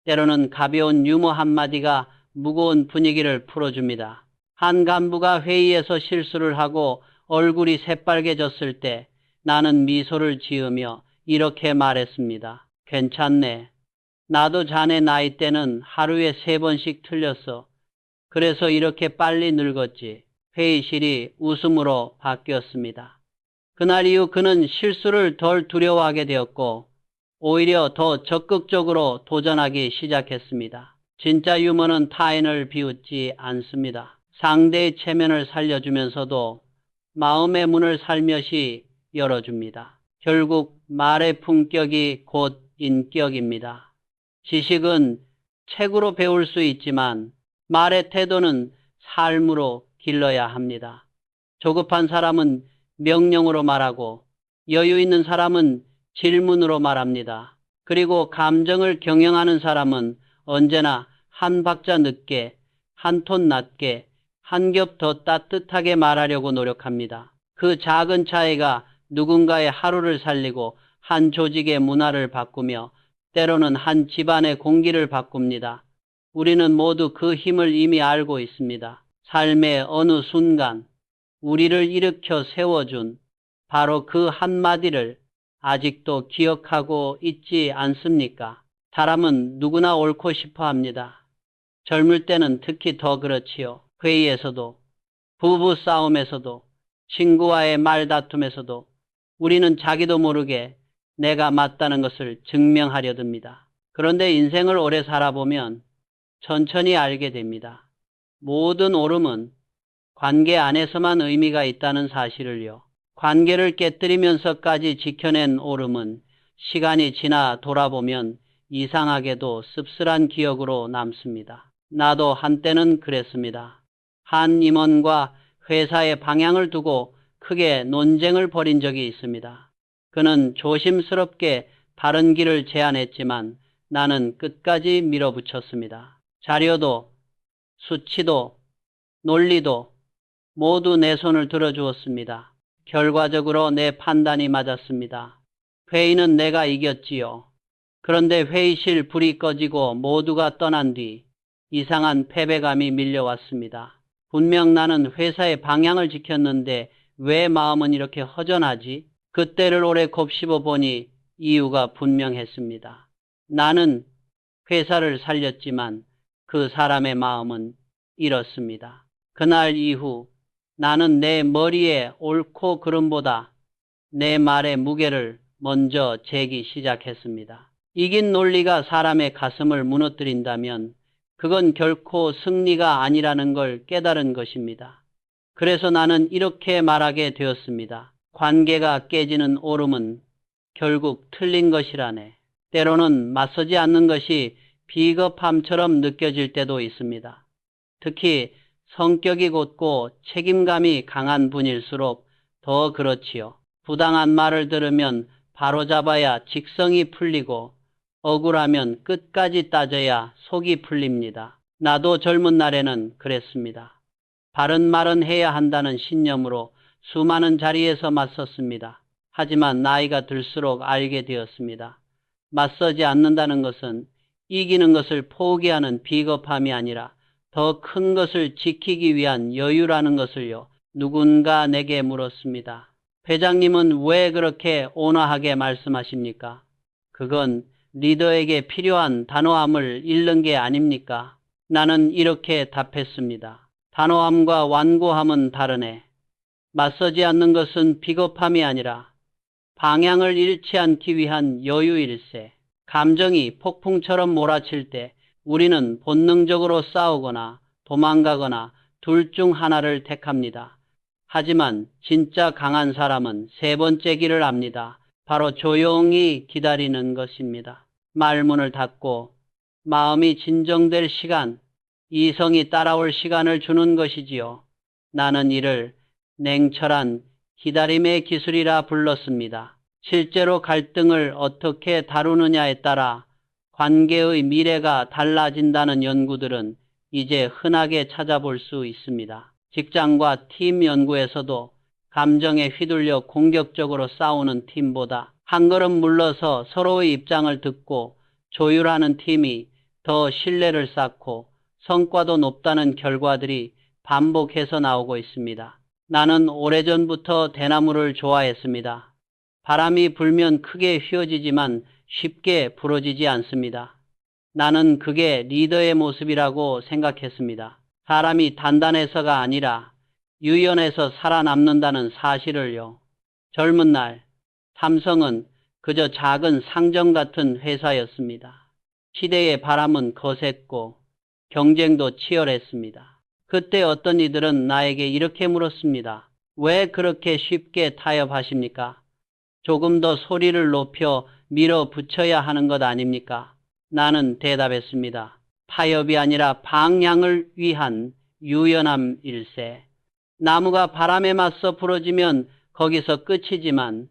때로는 가벼운 유머 한마디가 무거운 분위기를 풀어줍니다. 한 간부가 회의에서 실수를 하고 얼굴이 새빨개졌을 때 나는 미소를 지으며 이렇게 말했습니다. 괜찮네. 나도 자네 나이 때는 하루에 3번씩 틀렸어. 그래서 이렇게 빨리 늙었지. 회의실이 웃음으로 바뀌었습니다. 그날 이후 그는 실수를 덜 두려워하게 되었고 오히려 더 적극적으로 도전하기 시작했습니다. 진짜 유머는 타인을 비웃지 않습니다. 상대의 체면을 살려주면서도 마음의 문을 살며시 열어줍니다. 결국 말의 품격이 곧 인격입니다. 지식은 책으로 배울 수 있지만 말의 태도는 삶으로 길러야 합니다. 조급한 사람은 명령으로 말하고 여유 있는 사람은 질문으로 말합니다. 그리고 감정을 경영하는 사람은 언제나 한 박자 늦게, 한 톤 낮게, 한 겹 더 따뜻하게 말하려고 노력합니다. 그 작은 차이가 누군가의 하루를 살리고 한 조직의 문화를 바꾸며 때로는 한 집안의 공기를 바꿉니다. 우리는 모두 그 힘을 이미 알고 있습니다. 삶의 어느 순간 우리를 일으켜 세워준 바로 그 한마디를 아직도 기억하고 있지 않습니까? 사람은 누구나 옳고 싶어 합니다. 젊을 때는 특히 더 그렇지요. 회의에서도, 부부 싸움에서도, 친구와의 말다툼에서도 우리는 자기도 모르게 내가 맞다는 것을 증명하려 듭니다. 그런데 인생을 오래 살아보면 천천히 알게 됩니다. 모든 옳음은 관계 안에서만 의미가 있다는 사실을요. 관계를 깨뜨리면서까지 지켜낸 옳음은 시간이 지나 돌아보면 이상하게도 씁쓸한 기억으로 남습니다. 나도 한때는 그랬습니다. 한 임원과 회사의 방향을 두고 크게 논쟁을 벌인 적이 있습니다. 그는 조심스럽게 다른 길을 제안했지만 나는 끝까지 밀어붙였습니다. 자료도, 수치도, 논리도 모두 내 손을 들어주었습니다. 결과적으로 내 판단이 맞았습니다. 회의는 내가 이겼지요. 그런데 회의실 불이 꺼지고 모두가 떠난 뒤 이상한 패배감이 밀려왔습니다. 분명 나는 회사의 방향을 지켰는데 왜 마음은 이렇게 허전하지? 그때를 오래 곱씹어 보니 이유가 분명했습니다. 나는 회사를 살렸지만 그 사람의 마음은 잃었습니다. 그날 이후 나는 내 머리에 옳고 그름보다 내 말의 무게를 먼저 재기 시작했습니다. 이긴 논리가 사람의 가슴을 무너뜨린다면 그건 결코 승리가 아니라는 걸 깨달은 것입니다. 그래서 나는 이렇게 말하게 되었습니다. 관계가 깨지는 옳음은 결국 틀린 것이라네. 때로는 맞서지 않는 것이 비겁함처럼 느껴질 때도 있습니다. 특히 성격이 곧고 책임감이 강한 분일수록 더 그렇지요. 부당한 말을 들으면 바로잡아야 직성이 풀리고 억울하면 끝까지 따져야 속이 풀립니다. 나도 젊은 날에는 그랬습니다. 바른 말은 해야 한다는 신념으로 수많은 자리에서 맞섰습니다. 하지만 나이가 들수록 알게 되었습니다. 맞서지 않는다는 것은 이기는 것을 포기하는 비겁함이 아니라 더 큰 것을 지키기 위한 여유라는 것을요. 누군가 내게 물었습니다. 회장님은 왜 그렇게 온화하게 말씀하십니까? 그건 리더에게 필요한 단호함을 잃는 게 아닙니까? 나는 이렇게 답했습니다. 단호함과 완고함은 다르네. 맞서지 않는 것은 비겁함이 아니라 방향을 잃지 않기 위한 여유일세. 감정이 폭풍처럼 몰아칠 때 우리는 본능적으로 싸우거나 도망가거나 둘 중 하나를 택합니다. 하지만 진짜 강한 사람은 세 번째 길을 압니다. 바로 조용히 기다리는 것입니다. 말문을 닫고 마음이 진정될 시간, 이성이 따라올 시간을 주는 것이지요. 나는 이를 냉철한 기다림의 기술이라 불렀습니다. 실제로 갈등을 어떻게 다루느냐에 따라 관계의 미래가 달라진다는 연구들은 이제 흔하게 찾아볼 수 있습니다. 직장과 팀 연구에서도 감정에 휘둘려 공격적으로 싸우는 팀보다 한 걸음 물러서 서로의 입장을 듣고 조율하는 팀이 더 신뢰를 쌓고 성과도 높다는 결과들이 반복해서 나오고 있습니다. 나는 오래전부터 대나무를 좋아했습니다. 바람이 불면 크게 휘어지지만 쉽게 부러지지 않습니다. 나는 그게 리더의 모습이라고 생각했습니다. 사람이 단단해서가 아니라 유연해서 살아남는다는 사실을요. 젊은 날 삼성은 그저 작은 상점 같은 회사였습니다. 시대의 바람은 거셌고 경쟁도 치열했습니다. 그때 어떤 이들은 나에게 이렇게 물었습니다. 왜 그렇게 쉽게 타협하십니까? 조금 더 소리를 높여 밀어붙여야 하는 것 아닙니까? 나는 대답했습니다. 타협이 아니라 방향을 위한 유연함일세. 나무가 바람에 맞서 부러지면 거기서 끝이지만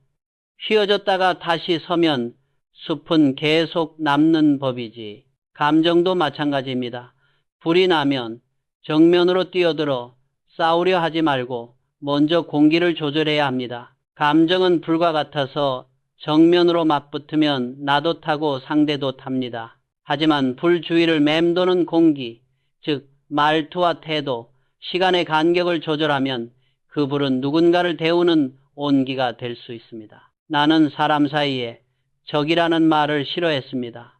휘어졌다가 다시 서면 숲은 계속 남는 법이지. 감정도 마찬가지입니다. 불이 나면 정면으로 뛰어들어 싸우려 하지 말고 먼저 공기를 조절해야 합니다. 감정은 불과 같아서 정면으로 맞붙으면 나도 타고 상대도 탑니다. 하지만 불 주위를 맴도는 공기, 즉 말투와 태도, 시간의 간격을 조절하면 그 불은 누군가를 데우는 온기가 될 수 있습니다. 나는 사람 사이에 적이라는 말을 싫어했습니다.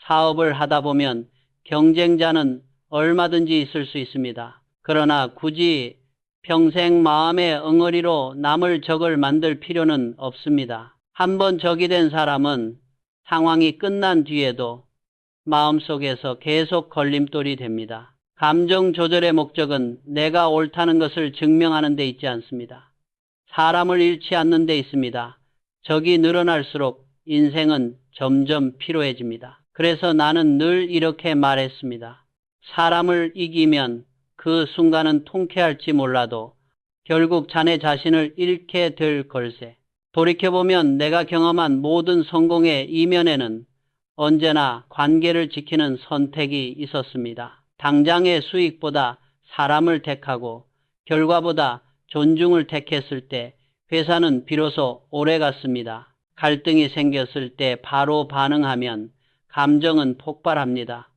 사업을 하다 보면 경쟁자는 얼마든지 있을 수 있습니다. 그러나 굳이 평생 마음의 엉어리로 남을 적을 만들 필요는 없습니다. 한번 적이 된 사람은 상황이 끝난 뒤에도 마음속에서 계속 걸림돌이 됩니다. 감정 조절의 목적은 내가 옳다는 것을 증명하는 데 있지 않습니다. 사람을 잃지 않는 데 있습니다. 적이 늘어날수록 인생은 점점 피로해집니다. 그래서 나는 늘 이렇게 말했습니다. 사람을 이기면 그 순간은 통쾌할지 몰라도 결국 자네 자신을 잃게 될 걸세. 돌이켜보면 내가 경험한 모든 성공의 이면에는 언제나 관계를 지키는 선택이 있었습니다. 당장의 수익보다 사람을 택하고 결과보다 존중을 택했을 때 회사는 비로소 오래 갔습니다. 갈등이 생겼을 때 바로 반응하면 감정은 폭발합니다.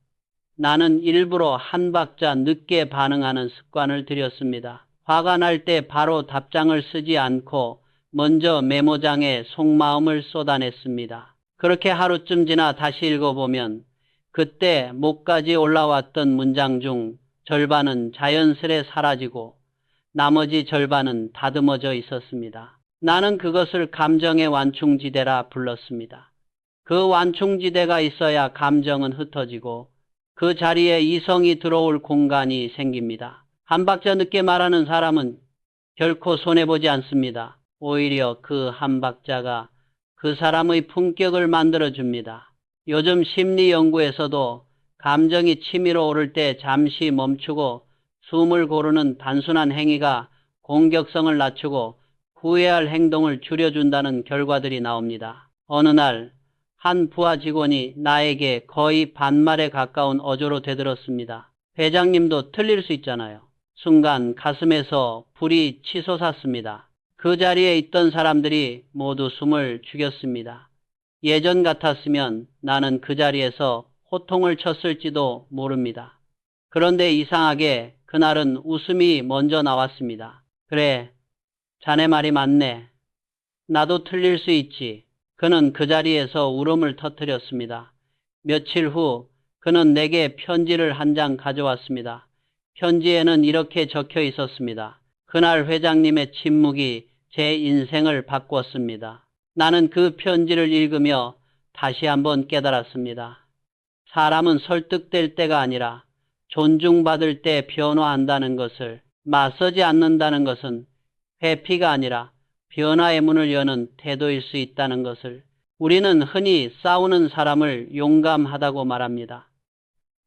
나는 일부러 한 박자 늦게 반응하는 습관을 들였습니다. 화가 날 때 바로 답장을 쓰지 않고 먼저 메모장에 속마음을 쏟아냈습니다. 그렇게 하루쯤 지나 다시 읽어보면 그때 목까지 올라왔던 문장 중 절반은 자연스레 사라지고 나머지 절반은 다듬어져 있었습니다. 나는 그것을 감정의 완충지대라 불렀습니다. 그 완충지대가 있어야 감정은 흩어지고 그 자리에 이성이 들어올 공간이 생깁니다. 한 박자 늦게 말하는 사람은 결코 손해보지 않습니다. 오히려 그 한 박자가 그 사람의 품격을 만들어줍니다. 요즘 심리 연구에서도 감정이 치밀어 오를 때 잠시 멈추고 숨을 고르는 단순한 행위가 공격성을 낮추고 후회할 행동을 줄여준다는 결과들이 나옵니다. 어느 날 한 부하 직원이 나에게 거의 반말에 가까운 어조로 대들었습니다. 회장님도 틀릴 수 있잖아요. 순간 가슴에서 불이 치솟았습니다. 그 자리에 있던 사람들이 모두 숨을 죽였습니다. 예전 같았으면 나는 그 자리에서 호통을 쳤을지도 모릅니다. 그런데 이상하게 그날은 웃음이 먼저 나왔습니다. 그래, 자네 말이 맞네. 나도 틀릴 수 있지. 그는 그 자리에서 울음을 터뜨렸습니다. 며칠 후 그는 내게 편지를 한 장 가져왔습니다. 편지에는 이렇게 적혀 있었습니다. 그날 회장님의 침묵이 제 인생을 바꿨습니다. 나는 그 편지를 읽으며 다시 한번 깨달았습니다. 사람은 설득될 때가 아니라 존중받을 때 변화한다는 것을, 맞서지 않는다는 것은 회피가 아니라 변화의 문을 여는 태도일 수 있다는 것을. 우리는 흔히 싸우는 사람을 용감하다고 말합니다.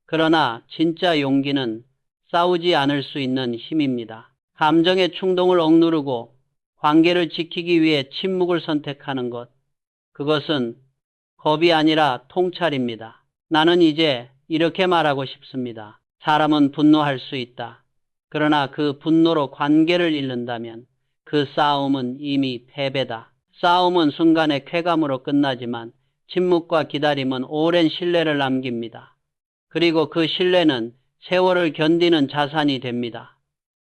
그러나 진짜 용기는 싸우지 않을 수 있는 힘입니다. 감정의 충동을 억누르고 관계를 지키기 위해 침묵을 선택하는 것, 그것은 겁이 아니라 통찰입니다. 나는 이제 이렇게 말하고 싶습니다. 사람은 분노할 수 있다. 그러나 그 분노로 관계를 잃는다면 그 싸움은 이미 패배다. 싸움은 순간의 쾌감으로 끝나지만 침묵과 기다림은 오랜 신뢰를 남깁니다. 그리고 그 신뢰는 세월을 견디는 자산이 됩니다.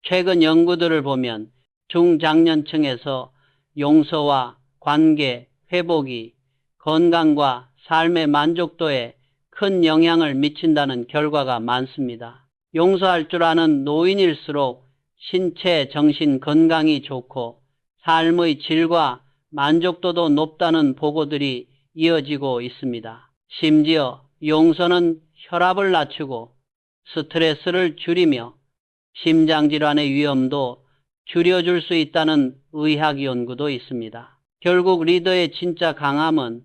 최근 연구들을 보면 중장년층에서 용서와 관계, 회복이 건강과 삶의 만족도에 큰 영향을 미친다는 결과가 많습니다. 용서할 줄 아는 노인일수록 신체, 정신 건강이 좋고 삶의 질과 만족도도 높다는 보고들이 이어지고 있습니다. 심지어 용서는 혈압을 낮추고 스트레스를 줄이며 심장질환의 위험도 줄여줄 수 있다는 의학 연구도 있습니다. 결국 리더의 진짜 강함은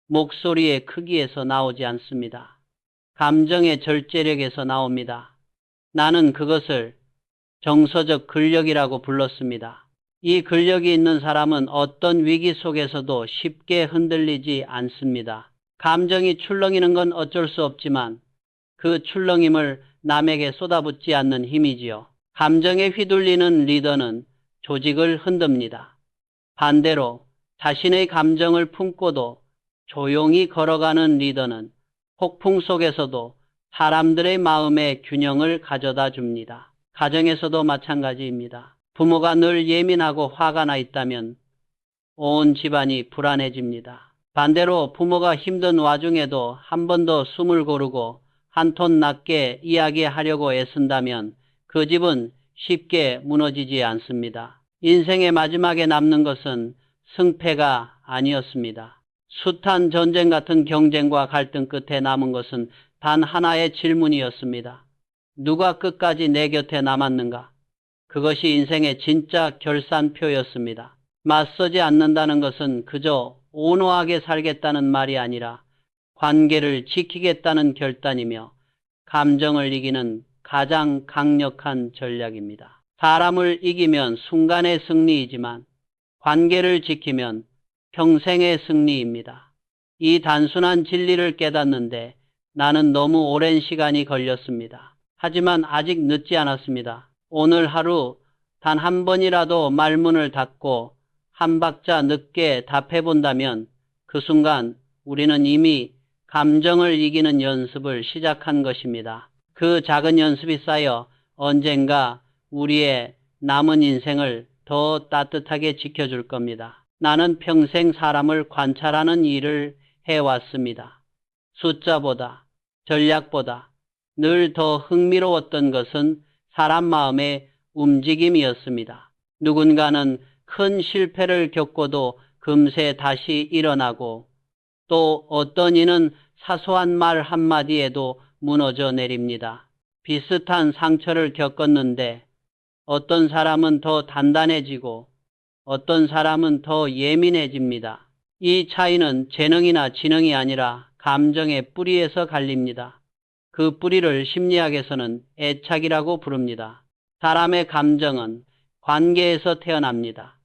목소리의 크기에서 나오지 않습니다. 감정의 절제력에서 나옵니다. 나는 그것을 정서적 근력이라고 불렀습니다. 이 근력이 있는 사람은 어떤 위기 속에서도 쉽게 흔들리지 않습니다. 감정이 출렁이는 건 어쩔 수 없지만 그 출렁임을 남에게 쏟아붓지 않는 힘이지요. 감정에 휘둘리는 리더는 조직을 흔듭니다. 반대로 자신의 감정을 품고도 조용히 걸어가는 리더는 폭풍 속에서도 사람들의 마음의 균형을 가져다 줍니다. 가정에서도 마찬가지입니다. 부모가 늘 예민하고 화가 나 있다면 온 집안이 불안해집니다. 반대로 부모가 힘든 와중에도 한 번 더 숨을 고르고 한 톤 낮게 이야기하려고 애쓴다면 그 집은 쉽게 무너지지 않습니다. 인생의 마지막에 남는 것은 승패가 아니었습니다. 숱한 전쟁 같은 경쟁과 갈등 끝에 남은 것은 단 하나의 질문이었습니다. 누가 끝까지 내 곁에 남았는가? 그것이 인생의 진짜 결산표였습니다. 맞서지 않는다는 것은 그저 온화하게 살겠다는 말이 아니라 관계를 지키겠다는 결단이며 감정을 이기는 가장 강력한 전략입니다. 사람을 이기면 순간의 승리이지만 관계를 지키면 평생의 승리입니다. 이 단순한 진리를 깨닫는데 나는 너무 오랜 시간이 걸렸습니다. 하지만 아직 늦지 않았습니다. 오늘 하루 단 한 번이라도 말문을 닫고 한 박자 늦게 답해본다면 그 순간 우리는 이미 감정을 이기는 연습을 시작한 것입니다. 그 작은 연습이 쌓여 언젠가 우리의 남은 인생을 더 따뜻하게 지켜줄 겁니다. 나는 평생 사람을 관찰하는 일을 해왔습니다. 숫자보다, 전략보다 늘 더 흥미로웠던 것은 사람 마음의 움직임이었습니다. 누군가는 큰 실패를 겪고도 금세 다시 일어나고 또 어떤 이는 사소한 말 한마디에도 무너져 내립니다. 비슷한 상처를 겪었는데 어떤 사람은 더 단단해지고 어떤 사람은 더 예민해집니다. 이 차이는 재능이나 지능이 아니라 감정의 뿌리에서 갈립니다. 그 뿌리를 심리학에서는 애착이라고 부릅니다. 사람의 감정은 관계에서 태어납니다.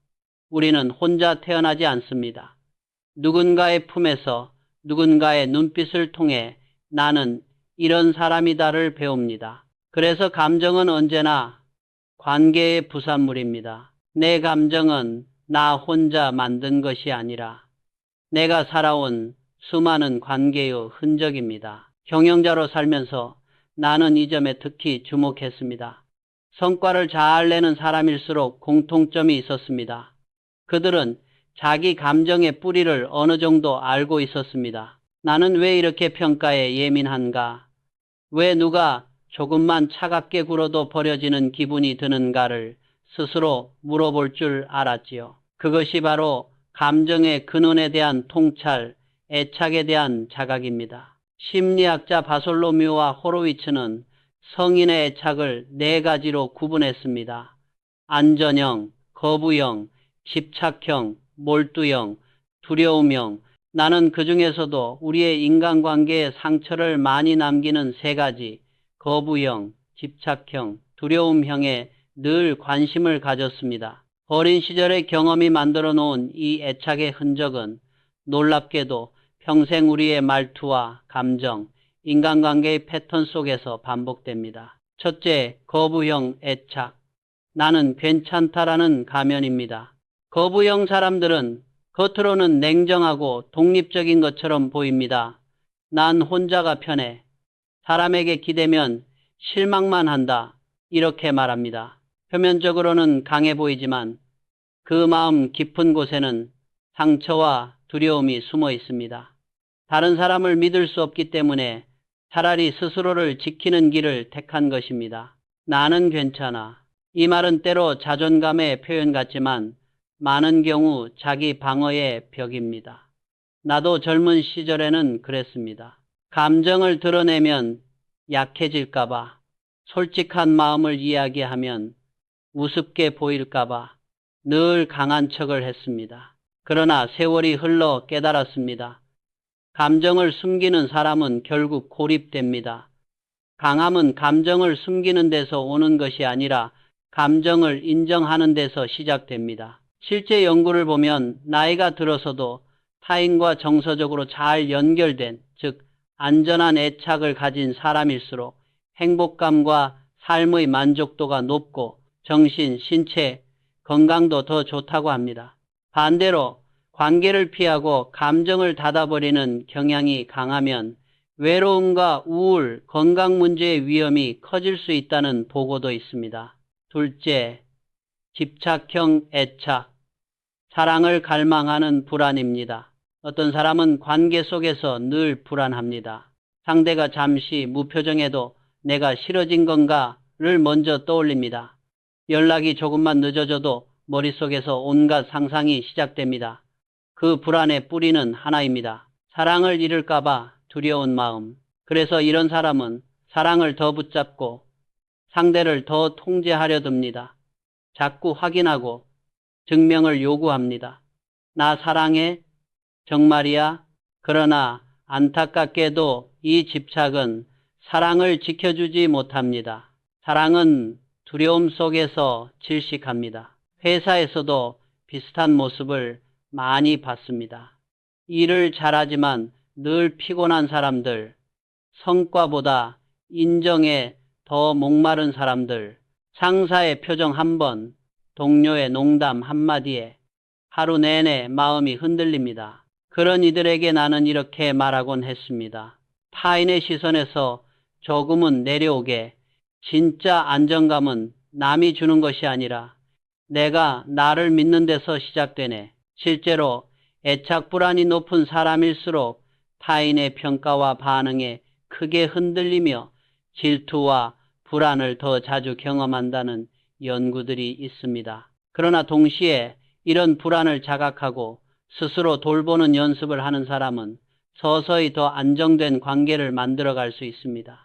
우리는 혼자 태어나지 않습니다. 누군가의 품에서 누군가의 눈빛을 통해 나는 이런 사람이다를 배웁니다. 그래서 감정은 언제나 관계의 부산물입니다. 내 감정은 나 혼자 만든 것이 아니라 내가 살아온 수많은 관계의 흔적입니다. 경영자로 살면서 나는 이 점에 특히 주목했습니다. 성과를 잘 내는 사람일수록 공통점이 있었습니다. 그들은 자기 감정의 뿌리를 어느 정도 알고 있었습니다. 나는 왜 이렇게 평가에 예민한가? 왜 누가 조금만 차갑게 굴어도 버려지는 기분이 드는가를 스스로 물어볼 줄 알았지요. 그것이 바로 감정의 근원에 대한 통찰, 애착에 대한 자각입니다. 심리학자 바솔로뮤와 호로위츠는 성인의 애착을 네 가지로 구분했습니다. 안전형, 거부형, 집착형, 몰두형, 두려움형. 나는 그 중에서도 우리의 인간관계에 상처를 많이 남기는 세 가지, 거부형, 집착형, 두려움형에 늘 관심을 가졌습니다. 어린 시절의 경험이 만들어 놓은 이 애착의 흔적은 놀랍게도 평생 우리의 말투와 감정, 인간관계의 패턴 속에서 반복됩니다. 첫째, 거부형 애착. 나는 괜찮다라는 가면입니다. 거부형 사람들은 겉으로는 냉정하고 독립적인 것처럼 보입니다. 난 혼자가 편해. 사람에게 기대면 실망만 한다. 이렇게 말합니다. 표면적으로는 강해 보이지만 그 마음 깊은 곳에는 상처와 두려움이 숨어 있습니다. 다른 사람을 믿을 수 없기 때문에 차라리 스스로를 지키는 길을 택한 것입니다. 나는 괜찮아. 이 말은 때로 자존감의 표현 같지만 많은 경우 자기 방어의 벽입니다. 나도 젊은 시절에는 그랬습니다. 감정을 드러내면 약해질까봐, 솔직한 마음을 이야기하면 우습게 보일까봐 늘 강한 척을 했습니다. 그러나 세월이 흘러 깨달았습니다. 감정을 숨기는 사람은 결국 고립됩니다. 강함은 감정을 숨기는 데서 오는 것이 아니라 감정을 인정하는 데서 시작됩니다. 실제 연구를 보면 나이가 들어서도 타인과 정서적으로 잘 연결된, 즉 안전한 애착을 가진 사람일수록 행복감과 삶의 만족도가 높고 정신, 신체 건강도 더 좋다고 합니다. 반대로 관계를 피하고 감정을 닫아버리는 경향이 강하면 외로움과 우울, 건강 문제의 위험이 커질 수 있다는 보고도 있습니다. 둘째, 집착형 애착, 사랑을 갈망하는 불안입니다. 어떤 사람은 관계 속에서 늘 불안합니다. 상대가 잠시 무표정해도 내가 싫어진 건가를 먼저 떠올립니다. 연락이 조금만 늦어져도 머릿속에서 온갖 상상이 시작됩니다. 그 불안의 뿌리는 하나입니다. 사랑을 잃을까봐 두려운 마음. 그래서 이런 사람은 사랑을 더 붙잡고 상대를 더 통제하려 듭니다. 자꾸 확인하고 증명을 요구합니다. 나 사랑해? 정말이야? 그러나 안타깝게도 이 집착은 사랑을 지켜주지 못합니다. 사랑은 두려움 속에서 질식합니다. 회사에서도 비슷한 모습을 많이 봤습니다. 일을 잘하지만 늘 피곤한 사람들, 성과보다 인정에 더 목마른 사람들, 상사의 표정 한 번, 동료의 농담 한마디에 하루 내내 마음이 흔들립니다. 그런 이들에게 나는 이렇게 말하곤 했습니다. 타인의 시선에서 조금은 내려오게. 진짜 안정감은 남이 주는 것이 아니라 내가 나를 믿는 데서 시작되네. 실제로 애착 불안이 높은 사람일수록 타인의 평가와 반응에 크게 흔들리며 질투와 불안을 더 자주 경험한다는 연구들이 있습니다. 그러나 동시에 이런 불안을 자각하고 스스로 돌보는 연습을 하는 사람은 서서히 더 안정된 관계를 만들어갈 수 있습니다.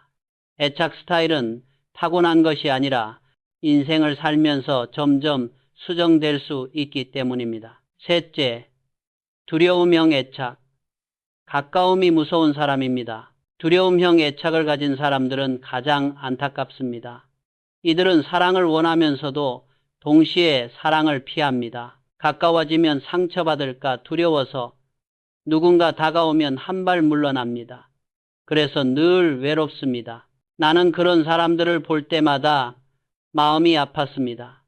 애착 스타일은 타고난 것이 아니라 인생을 살면서 점점 수정될 수 있기 때문입니다. 셋째, 두려움형 애착. 가까움이 무서운 사람입니다. 두려움형 애착을 가진 사람들은 가장 안타깝습니다. 이들은 사랑을 원하면서도 동시에 사랑을 피합니다. 가까워지면 상처받을까 두려워서 누군가 다가오면 한 발 물러납니다. 그래서 늘 외롭습니다. 나는 그런 사람들을 볼 때마다 마음이 아팠습니다.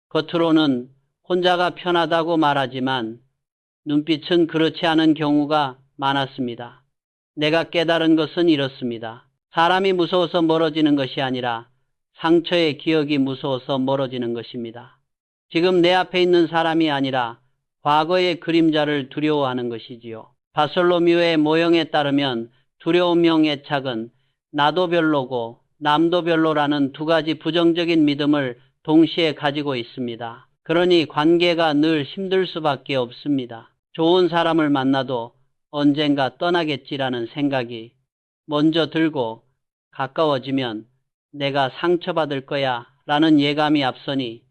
겉으로는 혼자가 편하다고 말하지만 눈빛은 그렇지 않은 경우가 많았습니다. 내가 깨달은 것은 이렇습니다. 사람이 무서워서 멀어지는 것이 아니라 상처의 기억이 무서워서 멀어지는 것입니다. 지금 내 앞에 있는 사람이 아니라 과거의 그림자를 두려워하는 것이지요. 바솔로뮤의 모형에 따르면 두려움형 애착은 나도 별로고 남도 별로라는 두 가지 부정적인 믿음을 동시에 가지고 있습니다. 그러니 관계가 늘 힘들 수밖에 없습니다. 좋은 사람을 만나도 언젠가 떠나겠지라는 생각이 먼저 들고 가까워지면 내가 상처받을 거야 라는 예감이 앞서니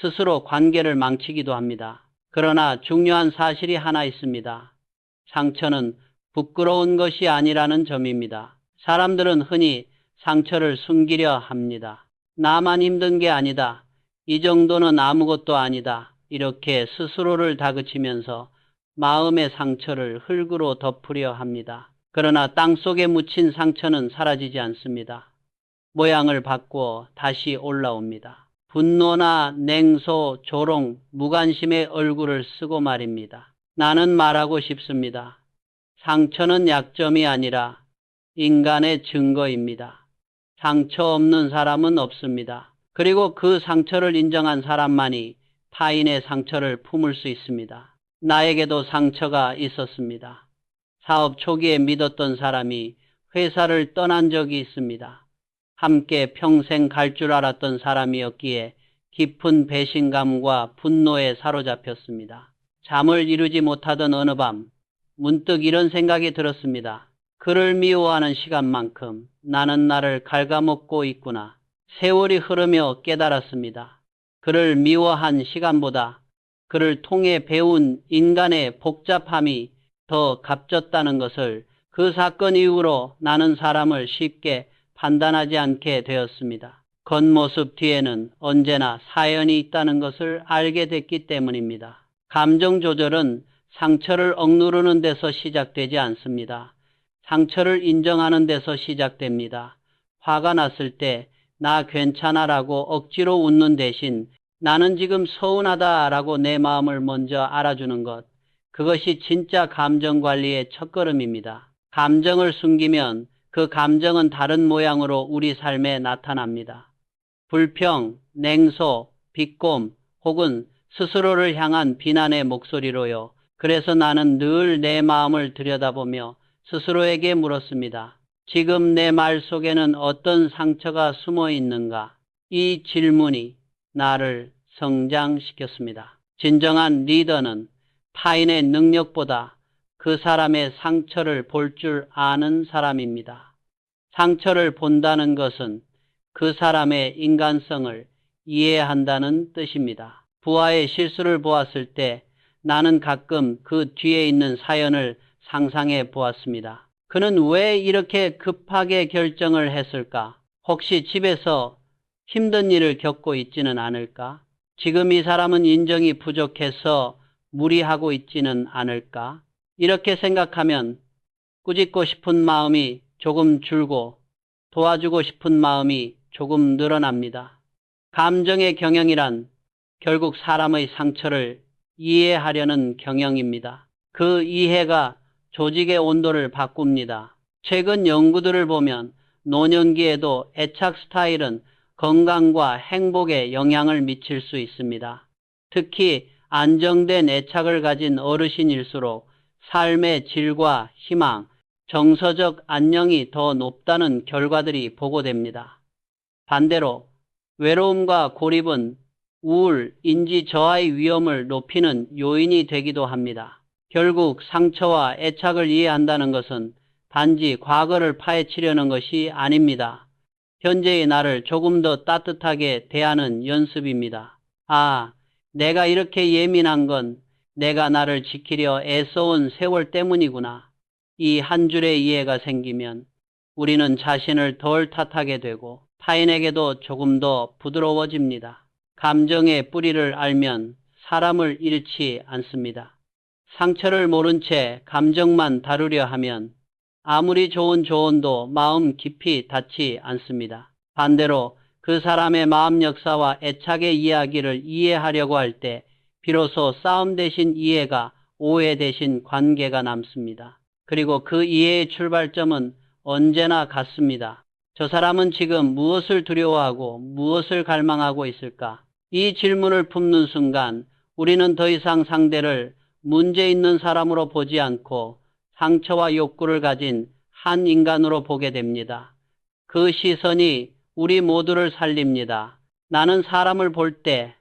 스스로 관계를 망치기도 합니다. 그러나 중요한 사실이 하나 있습니다. 상처는 부끄러운 것이 아니라는 점입니다. 사람들은 흔히 상처를 숨기려 합니다. 나만 힘든 게 아니다. 이 정도는 아무것도 아니다. 이렇게 스스로를 다그치면서 마음의 상처를 흙으로 덮으려 합니다. 그러나 땅속에 묻힌 상처는 사라지지 않습니다. 모양을 바꾸어 다시 올라옵니다. 분노나 냉소, 조롱, 무관심의 얼굴을 쓰고 말입니다. 나는 말하고 싶습니다. 상처는 약점이 아니라 인간의 증거입니다. 상처 없는 사람은 없습니다. 그리고 그 상처를 인정한 사람만이 타인의 상처를 품을 수 있습니다. 나에게도 상처가 있었습니다. 사업 초기에 믿었던 사람이 회사를 떠난 적이 있습니다. 함께 평생 갈 줄 알았던 사람이었기에 깊은 배신감과 분노에 사로잡혔습니다. 잠을 이루지 못하던 어느 밤 문득 이런 생각이 들었습니다. 그를 미워하는 시간만큼 나는 나를 갉아먹고 있구나. 세월이 흐르며 깨달았습니다. 그를 미워한 시간보다 그를 통해 배운 인간의 복잡함이 더 값졌다는 것을 그 사건 이후로 나는 사람을 쉽게 판단하지 않게 되었습니다. 겉모습 뒤에는 언제나 사연이 있다는 것을 알게 됐기 때문입니다. 감정 조절은 상처를 억누르는 데서 시작되지 않습니다. 상처를 인정하는 데서 시작됩니다. 화가 났을 때 나 괜찮아라고 억지로 웃는 대신 나는 지금 서운하다라고 내 마음을 먼저 알아주는 것. 그것이 진짜 감정 관리의 첫걸음입니다. 감정을 숨기면 그 감정은 다른 모양으로 우리 삶에 나타납니다. 불평, 냉소, 비꼼 혹은 스스로를 향한 비난의 목소리로요. 그래서 나는 늘 내 마음을 들여다보며 스스로에게 물었습니다. 지금 내 말 속에는 어떤 상처가 숨어 있는가? 이 질문이 나를 성장시켰습니다. 진정한 리더는 타인의 능력보다 그 사람의 상처를 볼 줄 아는 사람입니다. 상처를 본다는 것은 그 사람의 인간성을 이해한다는 뜻입니다. 부하의 실수를 보았을 때 나는 가끔 그 뒤에 있는 사연을 상상해 보았습니다. 그는 왜 이렇게 급하게 결정을 했을까? 혹시 집에서 힘든 일을 겪고 있지는 않을까? 지금 이 사람은 인정이 부족해서 무리하고 있지는 않을까? 이렇게 생각하면 꾸짖고 싶은 마음이 조금 줄고 도와주고 싶은 마음이 조금 늘어납니다. 감정의 경영이란 결국 사람의 상처를 이해하려는 경영입니다. 그 이해가 조직의 온도를 바꿉니다. 최근 연구들을 보면 노년기에도 애착 스타일은 건강과 행복에 영향을 미칠 수 있습니다. 특히 안정된 애착을 가진 어르신일수록 삶의 질과 희망, 정서적 안녕이 더 높다는 결과들이 보고됩니다. 반대로 외로움과 고립은 우울, 인지 저하의 위험을 높이는 요인이 되기도 합니다. 결국 상처와 애착을 이해한다는 것은 단지 과거를 파헤치려는 것이 아닙니다. 현재의 나를 조금 더 따뜻하게 대하는 연습입니다. 아, 내가 이렇게 예민한 건 내가 나를 지키려 애써온 세월 때문이구나. 이 한 줄의 이해가 생기면 우리는 자신을 덜 탓하게 되고 타인에게도 조금 더 부드러워집니다. 감정의 뿌리를 알면 사람을 잃지 않습니다. 상처를 모른 채 감정만 다루려 하면 아무리 좋은 조언도 마음 깊이 닿지 않습니다. 반대로 그 사람의 마음 역사와 애착의 이야기를 이해하려고 할 때 비로소 싸움 대신 이해가 오해 대신 관계가 남습니다. 그리고 그 이해의 출발점은 언제나 같습니다. 저 사람은 지금 무엇을 두려워하고 무엇을 갈망하고 있을까? 이 질문을 품는 순간 우리는 더 이상 상대를 문제 있는 사람으로 보지 않고 상처와 욕구를 가진 한 인간으로 보게 됩니다. 그 시선이 우리 모두를 살립니다. 나는 사람을 볼 때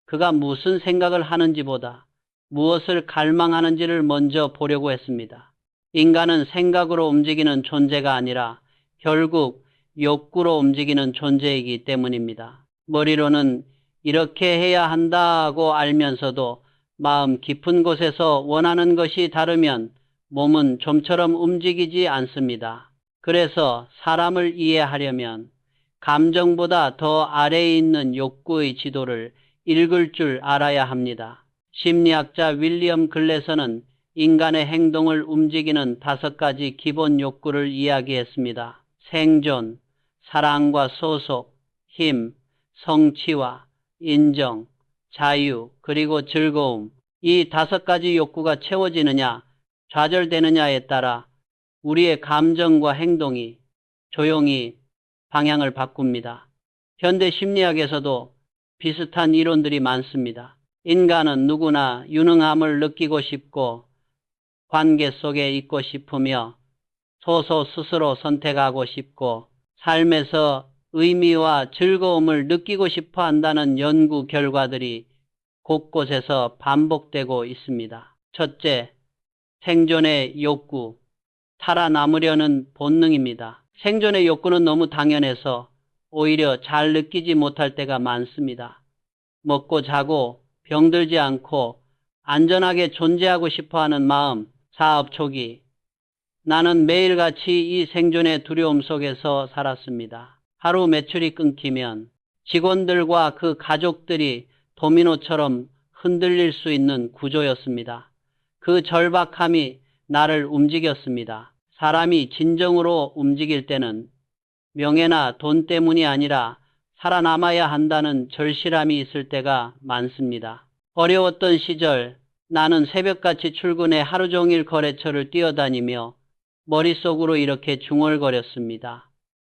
그가 무슨 생각을 하는지보다 무엇을 갈망하는지를 먼저 보려고 했습니다. 인간은 생각으로 움직이는 존재가 아니라 결국 욕구로 움직이는 존재이기 때문입니다. 머리로는 이렇게 해야 한다고 알면서도 마음 깊은 곳에서 원하는 것이 다르면 몸은 좀처럼 움직이지 않습니다. 그래서 사람을 이해하려면 감정보다 더 아래에 있는 욕구의 지도를 읽을 줄 알아야 합니다. 심리학자 윌리엄 글래서는 인간의 행동을 움직이는 5가지 기본 욕구를 이야기했습니다. 생존, 사랑과 소속, 힘, 성취와 인정, 자유, 그리고 즐거움. 이 5가지 욕구가 채워지느냐, 좌절되느냐에 따라 우리의 감정과 행동이 조용히 방향을 바꿉니다. 현대 심리학에서도 비슷한 이론들이 많습니다. 인간은 누구나 유능함을 느끼고 싶고 관계 속에 있고 싶으며 소소 스스로 선택하고 싶고 삶에서 의미와 즐거움을 느끼고 싶어 한다는 연구 결과들이 곳곳에서 반복되고 있습니다. 첫째, 생존의 욕구, 살아남으려는 본능입니다. 생존의 욕구는 너무 당연해서 오히려 잘 느끼지 못할 때가 많습니다. 먹고 자고 병들지 않고 안전하게 존재하고 싶어하는 마음, 사업 초기 나는 매일같이 이 생존의 두려움 속에서 살았습니다. 하루 매출이 끊기면 직원들과 그 가족들이 도미노처럼 흔들릴 수 있는 구조였습니다. 그 절박함이 나를 움직였습니다. 사람이 진정으로 움직일 때는 명예나 돈 때문이 아니라 살아남아야 한다는 절실함이 있을 때가 많습니다. 어려웠던 시절 나는 새벽같이 출근해 하루 종일 거래처를 뛰어다니며 머릿속으로 이렇게 중얼거렸습니다.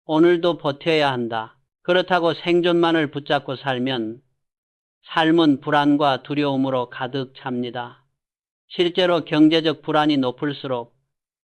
오늘도 버텨야 한다. 그렇다고 생존만을 붙잡고 살면 삶은 불안과 두려움으로 가득 찹니다. 실제로 경제적 불안이 높을수록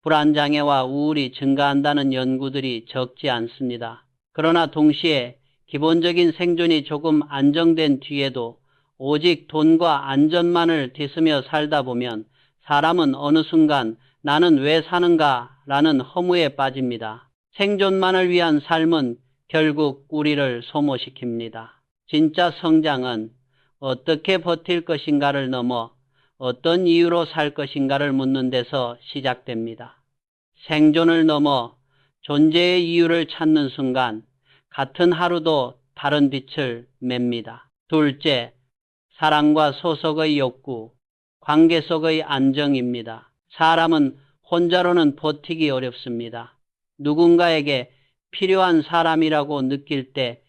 불안장애와 우울이 증가한다는 연구들이 적지 않습니다. 그러나 동시에 기본적인 생존이 조금 안정된 뒤에도 오직 돈과 안전만을 뒤쓰며 살다 보면 사람은 어느 순간 나는 왜 사는가 라는 허무에 빠집니다. 생존만을 위한 삶은 결국 우리를 소모시킵니다. 진짜 성장은 어떻게 버틸 것인가를 넘어 어떤 이유로 살 것인가를 묻는 데서 시작됩니다. 생존을 넘어 존재의 이유를 찾는 순간 같은 하루도 다른 빛을 맵니다. 둘째, 사랑과 소속의 욕구, 관계 속의 안정입니다. 사람은 혼자로는 버티기 어렵습니다. 누군가에게 필요한 사람이라고 느낄 때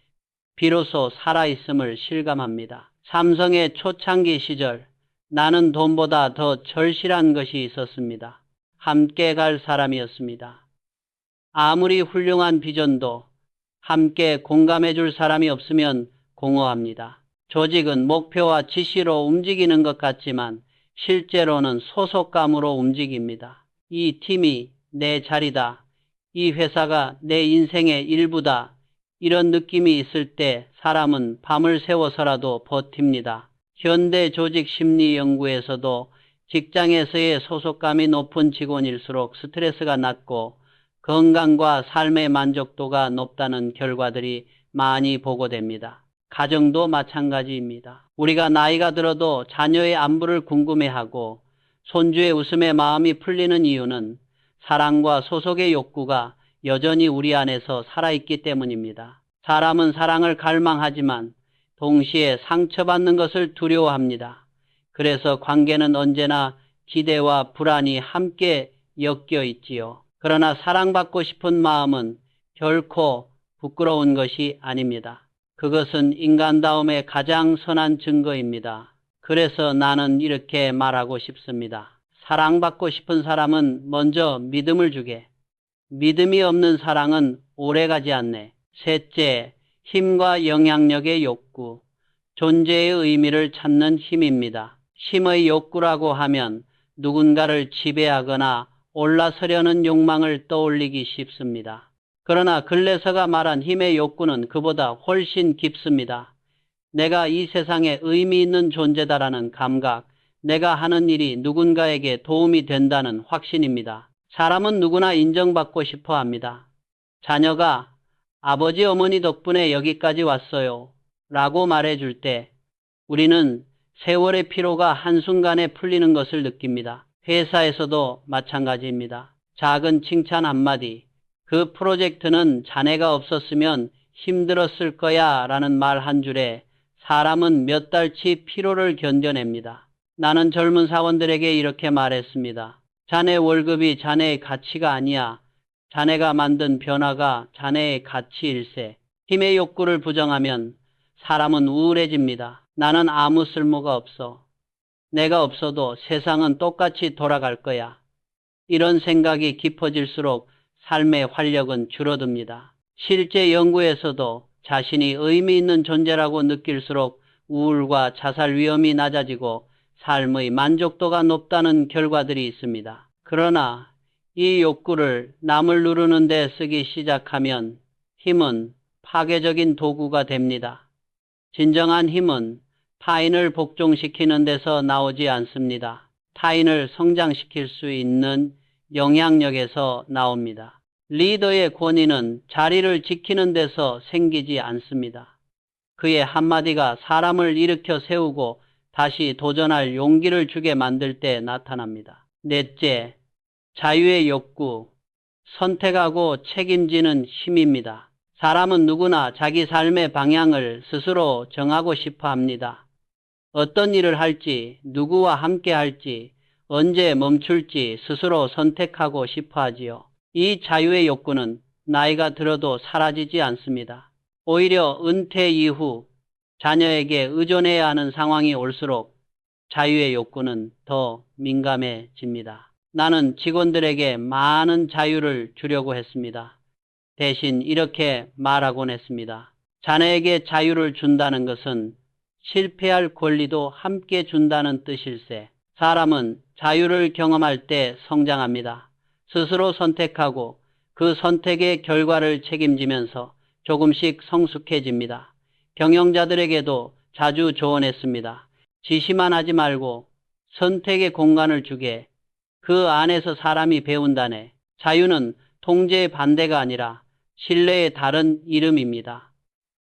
비로소 살아있음을 실감합니다. 삼성의 초창기 시절 나는 돈보다 더 절실한 것이 있었습니다. 함께 갈 사람이었습니다. 아무리 훌륭한 비전도 함께 공감해 줄 사람이 없으면 공허합니다. 조직은 목표와 지시로 움직이는 것 같지만 실제로는 소속감으로 움직입니다. 이 팀이 내 자리다. 이 회사가 내 인생의 일부다. 이런 느낌이 있을 때 사람은 밤을 새워서라도 버팁니다. 현대 조직 심리 연구에서도 직장에서의 소속감이 높은 직원일수록 스트레스가 낮고 건강과 삶의 만족도가 높다는 결과들이 많이 보고됩니다. 가정도 마찬가지입니다. 우리가 나이가 들어도 자녀의 안부를 궁금해하고 손주의 웃음에 마음이 풀리는 이유는 사랑과 소속의 욕구가 여전히 우리 안에서 살아있기 때문입니다. 사람은 사랑을 갈망하지만 동시에 상처받는 것을 두려워합니다. 그래서 관계는 언제나 기대와 불안이 함께 엮여 있지요. 그러나 사랑받고 싶은 마음은 결코 부끄러운 것이 아닙니다. 그것은 인간다움의 가장 선한 증거입니다. 그래서 나는 이렇게 말하고 싶습니다. 사랑받고 싶은 사람은 먼저 믿음을 주게. 믿음이 없는 사랑은 오래가지 않네. 셋째, 힘과 영향력의 욕구. 존재의 의미를 찾는 힘입니다. 힘의 욕구라고 하면 누군가를 지배하거나 올라서려는 욕망을 떠올리기 쉽습니다. 그러나 글래서가 말한 힘의 욕구는 그보다 훨씬 깊습니다. 내가 이 세상에 의미 있는 존재다라는 감각, 내가 하는 일이 누군가에게 도움이 된다는 확신입니다. 사람은 누구나 인정받고 싶어 합니다. 자녀가 아버지 어머니 덕분에 여기까지 왔어요 라고 말해줄 때 우리는 세월의 피로가 한순간에 풀리는 것을 느낍니다. 회사에서도 마찬가지입니다. 작은 칭찬 한마디, 그 프로젝트는 자네가 없었으면 힘들었을 거야 라는 말 한 줄에 사람은 몇 달치 피로를 견뎌냅니다. 나는 젊은 사원들에게 이렇게 말했습니다. 자네 월급이 자네의 가치가 아니야. 자네가 만든 변화가 자네의 가치일세. 힘의 욕구를 부정하면 사람은 우울해집니다. 나는 아무 쓸모가 없어. 내가 없어도 세상은 똑같이 돌아갈 거야. 이런 생각이 깊어질수록 삶의 활력은 줄어듭니다. 실제 연구에서도 자신이 의미 있는 존재라고 느낄수록 우울과 자살 위험이 낮아지고 삶의 만족도가 높다는 결과들이 있습니다. 그러나 이 욕구를 남을 누르는 데 쓰기 시작하면 힘은 파괴적인 도구가 됩니다. 진정한 힘은 타인을 복종시키는 데서 나오지 않습니다. 타인을 성장시킬 수 있는 영향력에서 나옵니다. 리더의 권위는 자리를 지키는 데서 생기지 않습니다. 그의 한마디가 사람을 일으켜 세우고 다시 도전할 용기를 주게 만들 때 나타납니다. 넷째, 자유의 욕구, 선택하고 책임지는 힘입니다. 사람은 누구나 자기 삶의 방향을 스스로 정하고 싶어 합니다. 어떤 일을 할지, 누구와 함께 할지, 언제 멈출지 스스로 선택하고 싶어 하지요. 이 자유의 욕구는 나이가 들어도 사라지지 않습니다. 오히려 은퇴 이후 자녀에게 의존해야 하는 상황이 올수록 자유의 욕구는 더 민감해집니다. 나는 직원들에게 많은 자유를 주려고 했습니다. 대신 이렇게 말하곤 했습니다. 자네에게 자유를 준다는 것은 실패할 권리도 함께 준다는 뜻일세. 사람은 자유를 경험할 때 성장합니다. 스스로 선택하고 그 선택의 결과를 책임지면서 조금씩 성숙해집니다. 경영자들에게도 자주 조언했습니다. 지시만 하지 말고 선택의 공간을 주게. 그 안에서 사람이 배운다네. 자유는 통제의 반대가 아니라 신뢰의 다른 이름입니다.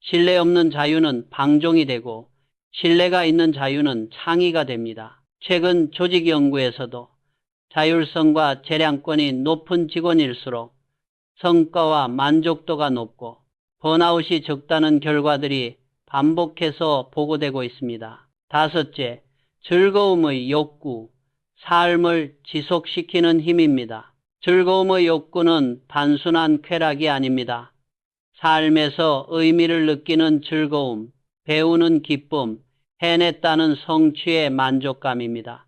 신뢰 없는 자유는 방종이 되고 신뢰가 있는 자유는 창의가 됩니다. 최근 조직 연구에서도 자율성과 재량권이 높은 직원일수록 성과와 만족도가 높고 번아웃이 적다는 결과들이 반복해서 보고되고 있습니다. 다섯째, 즐거움의 욕구, 삶을 지속시키는 힘입니다. 즐거움의 욕구는 단순한 쾌락이 아닙니다. 삶에서 의미를 느끼는 즐거움, 배우는 기쁨, 해냈다는 성취의 만족감입니다.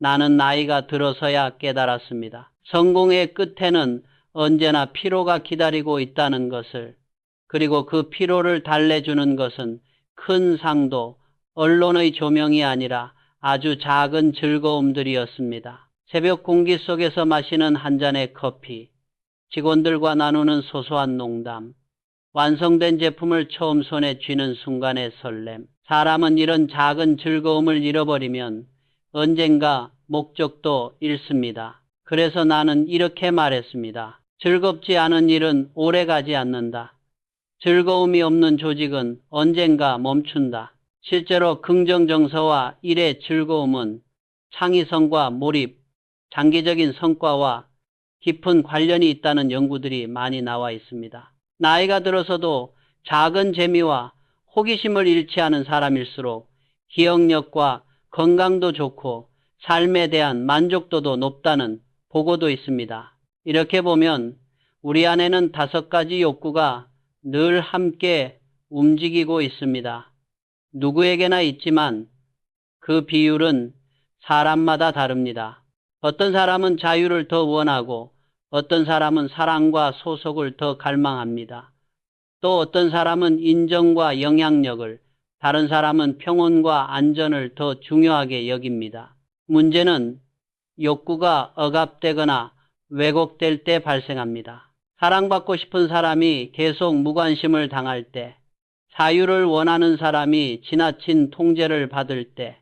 나는 나이가 들어서야 깨달았습니다. 성공의 끝에는 언제나 피로가 기다리고 있다는 것을, 그리고 그 피로를 달래주는 것은 큰 상도, 언론의 조명이 아니라 아주 작은 즐거움들이었습니다. 새벽 공기 속에서 마시는 한 잔의 커피, 직원들과 나누는 소소한 농담, 완성된 제품을 처음 손에 쥐는 순간의 설렘. 사람은 이런 작은 즐거움을 잃어버리면 언젠가 목적도 잃습니다. 그래서 나는 이렇게 말했습니다. 즐겁지 않은 일은 오래가지 않는다. 즐거움이 없는 조직은 언젠가 멈춘다. 실제로 긍정 정서와 일의 즐거움은 창의성과 몰입, 장기적인 성과와 깊은 관련이 있다는 연구들이 많이 나와 있습니다. 나이가 들어서도 작은 재미와 호기심을 잃지 않은 사람일수록 기억력과 건강도 좋고 삶에 대한 만족도도 높다는 보고도 있습니다. 이렇게 보면 우리 안에는 5가지 욕구가 늘 함께 움직이고 있습니다. 누구에게나 있지만 그 비율은 사람마다 다릅니다. 어떤 사람은 자유를 더 원하고 어떤 사람은 사랑과 소속을 더 갈망합니다. 또 어떤 사람은 인정과 영향력을, 다른 사람은 평온과 안전을 더 중요하게 여깁니다. 문제는 욕구가 억압되거나 왜곡될 때 발생합니다. 사랑받고 싶은 사람이 계속 무관심을 당할 때, 자유를 원하는 사람이 지나친 통제를 받을 때,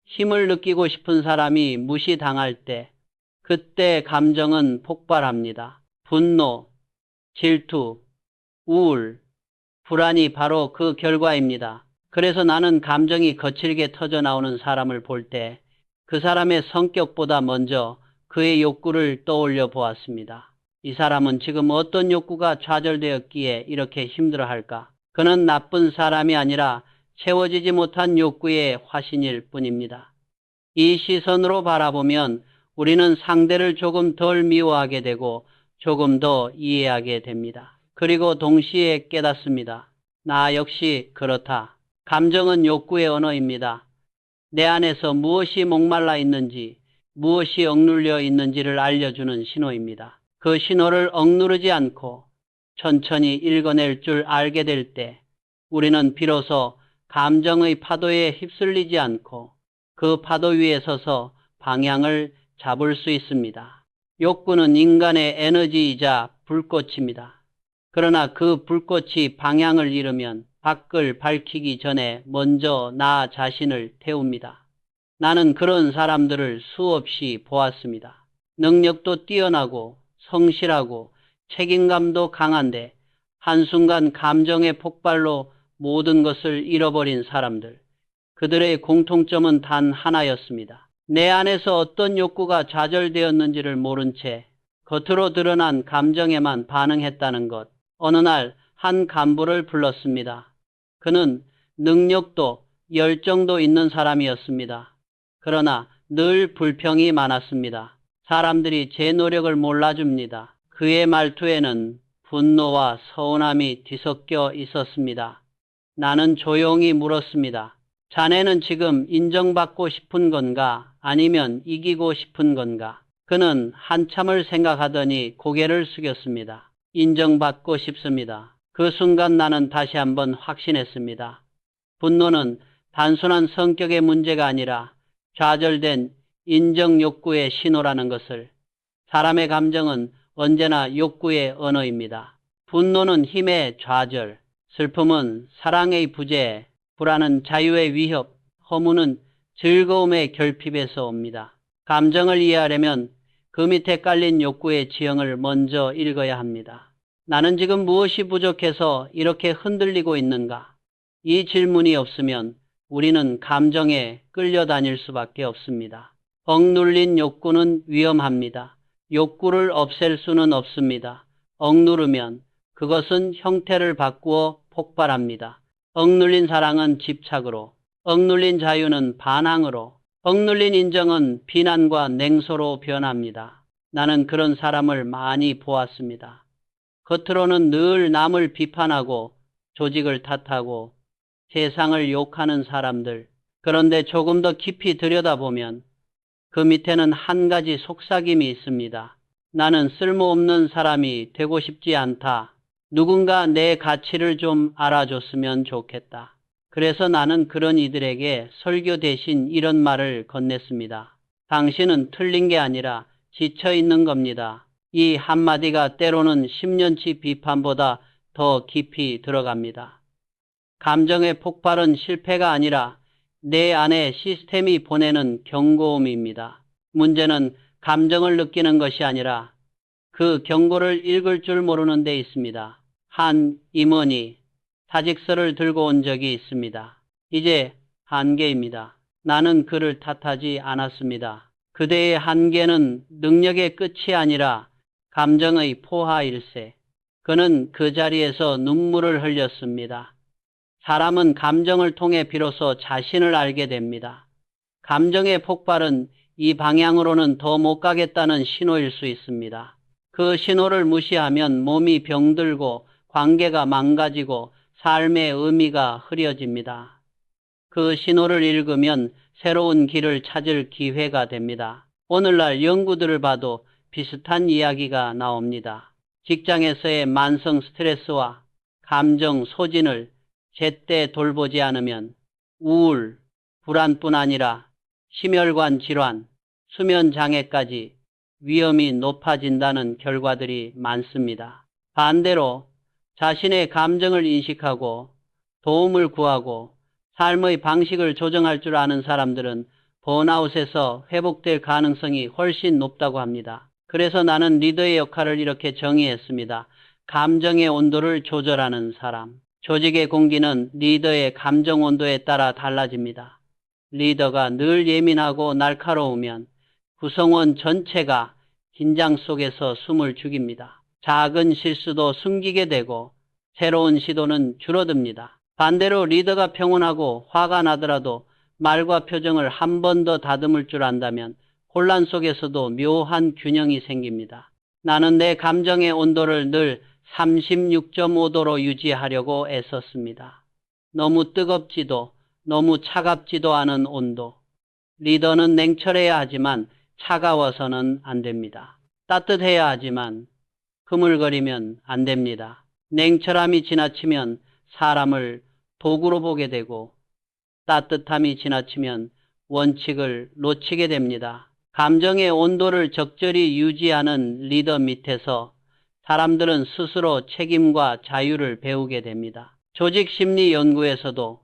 힘을 느끼고 싶은 사람이 무시당할 때, 그때 감정은 폭발합니다. 분노, 질투, 우울, 불안이 바로 그 결과입니다. 그래서 나는 감정이 거칠게 터져나오는 사람을 볼 때 그 사람의 성격보다 먼저 그의 욕구를 떠올려 보았습니다. 이 사람은 지금 어떤 욕구가 좌절되었기에 이렇게 힘들어할까? 그는 나쁜 사람이 아니라 채워지지 못한 욕구의 화신일 뿐입니다. 이 시선으로 바라보면 우리는 상대를 조금 덜 미워하게 되고 조금 더 이해하게 됩니다. 그리고 동시에 깨닫습니다. 나 역시 그렇다. 감정은 욕구의 언어입니다. 내 안에서 무엇이 목말라 있는지, 무엇이 억눌려 있는지를 알려주는 신호입니다. 그 신호를 억누르지 않고 천천히 읽어낼 줄 알게 될 때 우리는 비로소 감정의 파도에 휩쓸리지 않고 그 파도 위에 서서 방향을 잡을 수 있습니다. 욕구는 인간의 에너지이자 불꽃입니다. 그러나 그 불꽃이 방향을 잃으면 밖을 밝히기 전에 먼저 나 자신을 태웁니다. 나는 그런 사람들을 수없이 보았습니다. 능력도 뛰어나고 성실하고 책임감도 강한데 한순간 감정의 폭발로 모든 것을 잃어버린 사람들. 그들의 공통점은 단 하나였습니다. 내 안에서 어떤 욕구가 좌절되었는지를 모른 채 겉으로 드러난 감정에만 반응했다는 것. 어느 날 한 간부를 불렀습니다. 그는 능력도 열정도 있는 사람이었습니다. 그러나 늘 불평이 많았습니다. 사람들이 제 노력을 몰라줍니다. 그의 말투에는 분노와 서운함이 뒤섞여 있었습니다. 나는 조용히 물었습니다. 자네는 지금 인정받고 싶은 건가? 아니면 이기고 싶은 건가? 그는 한참을 생각하더니 고개를 숙였습니다. 인정받고 싶습니다. 그 순간 나는 다시 한번 확신했습니다. 분노는 단순한 성격의 문제가 아니라 좌절된 인정 욕구의 신호라는 것을. 사람의 감정은 언제나 욕구의 언어입니다. 분노는 힘의 좌절, 슬픔은 사랑의 부재, 불안은 자유의 위협, 허무는 즐거움의 결핍에서 옵니다. 감정을 이해하려면 그 밑에 깔린 욕구의 지형을 먼저 읽어야 합니다. 나는 지금 무엇이 부족해서 이렇게 흔들리고 있는가? 이 질문이 없으면 우리는 감정에 끌려다닐 수밖에 없습니다. 억눌린 욕구는 위험합니다. 욕구를 없앨 수는 없습니다. 억누르면 그것은 형태를 바꾸어 폭발합니다. 억눌린 사랑은 집착으로, 억눌린 자유는 반항으로, 억눌린 인정은 비난과 냉소로 변합니다. 나는 그런 사람을 많이 보았습니다. 겉으로는 늘 남을 비판하고 조직을 탓하고 세상을 욕하는 사람들. 그런데 조금 더 깊이 들여다보면 그 밑에는 한 가지 속삭임이 있습니다. 나는 쓸모없는 사람이 되고 싶지 않다. 누군가 내 가치를 좀 알아줬으면 좋겠다. 그래서 나는 그런 이들에게 설교 대신 이런 말을 건넸습니다. 당신은 틀린 게 아니라 지쳐 있는 겁니다. 이 한마디가 때로는 10년치 비판보다 더 깊이 들어갑니다. 감정의 폭발은 실패가 아니라 내 안에 시스템이 보내는 경고음입니다. 문제는 감정을 느끼는 것이 아니라 그 경고를 읽을 줄 모르는 데 있습니다. 한 임원이 사직서를 들고 온 적이 있습니다. 이제 한계입니다. 나는 그를 탓하지 않았습니다. 그대의 한계는 능력의 끝이 아니라 감정의 포화일세. 그는 그 자리에서 눈물을 흘렸습니다. 사람은 감정을 통해 비로소 자신을 알게 됩니다. 감정의 폭발은 이 방향으로는 더 못 가겠다는 신호일 수 있습니다. 그 신호를 무시하면 몸이 병들고 관계가 망가지고 삶의 의미가 흐려집니다. 그 신호를 읽으면 새로운 길을 찾을 기회가 됩니다. 오늘날 연구들을 봐도 비슷한 이야기가 나옵니다. 직장에서의 만성 스트레스와 감정 소진을 제때 돌보지 않으면 우울, 불안뿐 아니라 심혈관 질환, 수면 장애까지 위험이 높아진다는 결과들이 많습니다. 반대로 자신의 감정을 인식하고 도움을 구하고 삶의 방식을 조정할 줄 아는 사람들은 번아웃에서 회복될 가능성이 훨씬 높다고 합니다. 그래서 나는 리더의 역할을 이렇게 정의했습니다. 감정의 온도를 조절하는 사람. 조직의 공기는 리더의 감정 온도에 따라 달라집니다. 리더가 늘 예민하고 날카로우면 구성원 전체가 긴장 속에서 숨을 죽입니다. 작은 실수도 숨기게 되고 새로운 시도는 줄어듭니다. 반대로 리더가 평온하고 화가 나더라도 말과 표정을 한 번 더 다듬을 줄 안다면 혼란 속에서도 묘한 균형이 생깁니다. 나는 내 감정의 온도를 늘 36.5도로 유지하려고 애썼습니다. 너무 뜨겁지도 너무 차갑지도 않은 온도. 리더는 냉철해야 하지만 차가워서는 안 됩니다. 따뜻해야 하지만 그물거리면 안 됩니다. 냉철함이 지나치면 사람을 도구로 보게 되고 따뜻함이 지나치면 원칙을 놓치게 됩니다. 감정의 온도를 적절히 유지하는 리더 밑에서 사람들은 스스로 책임과 자유를 배우게 됩니다. 조직 심리 연구에서도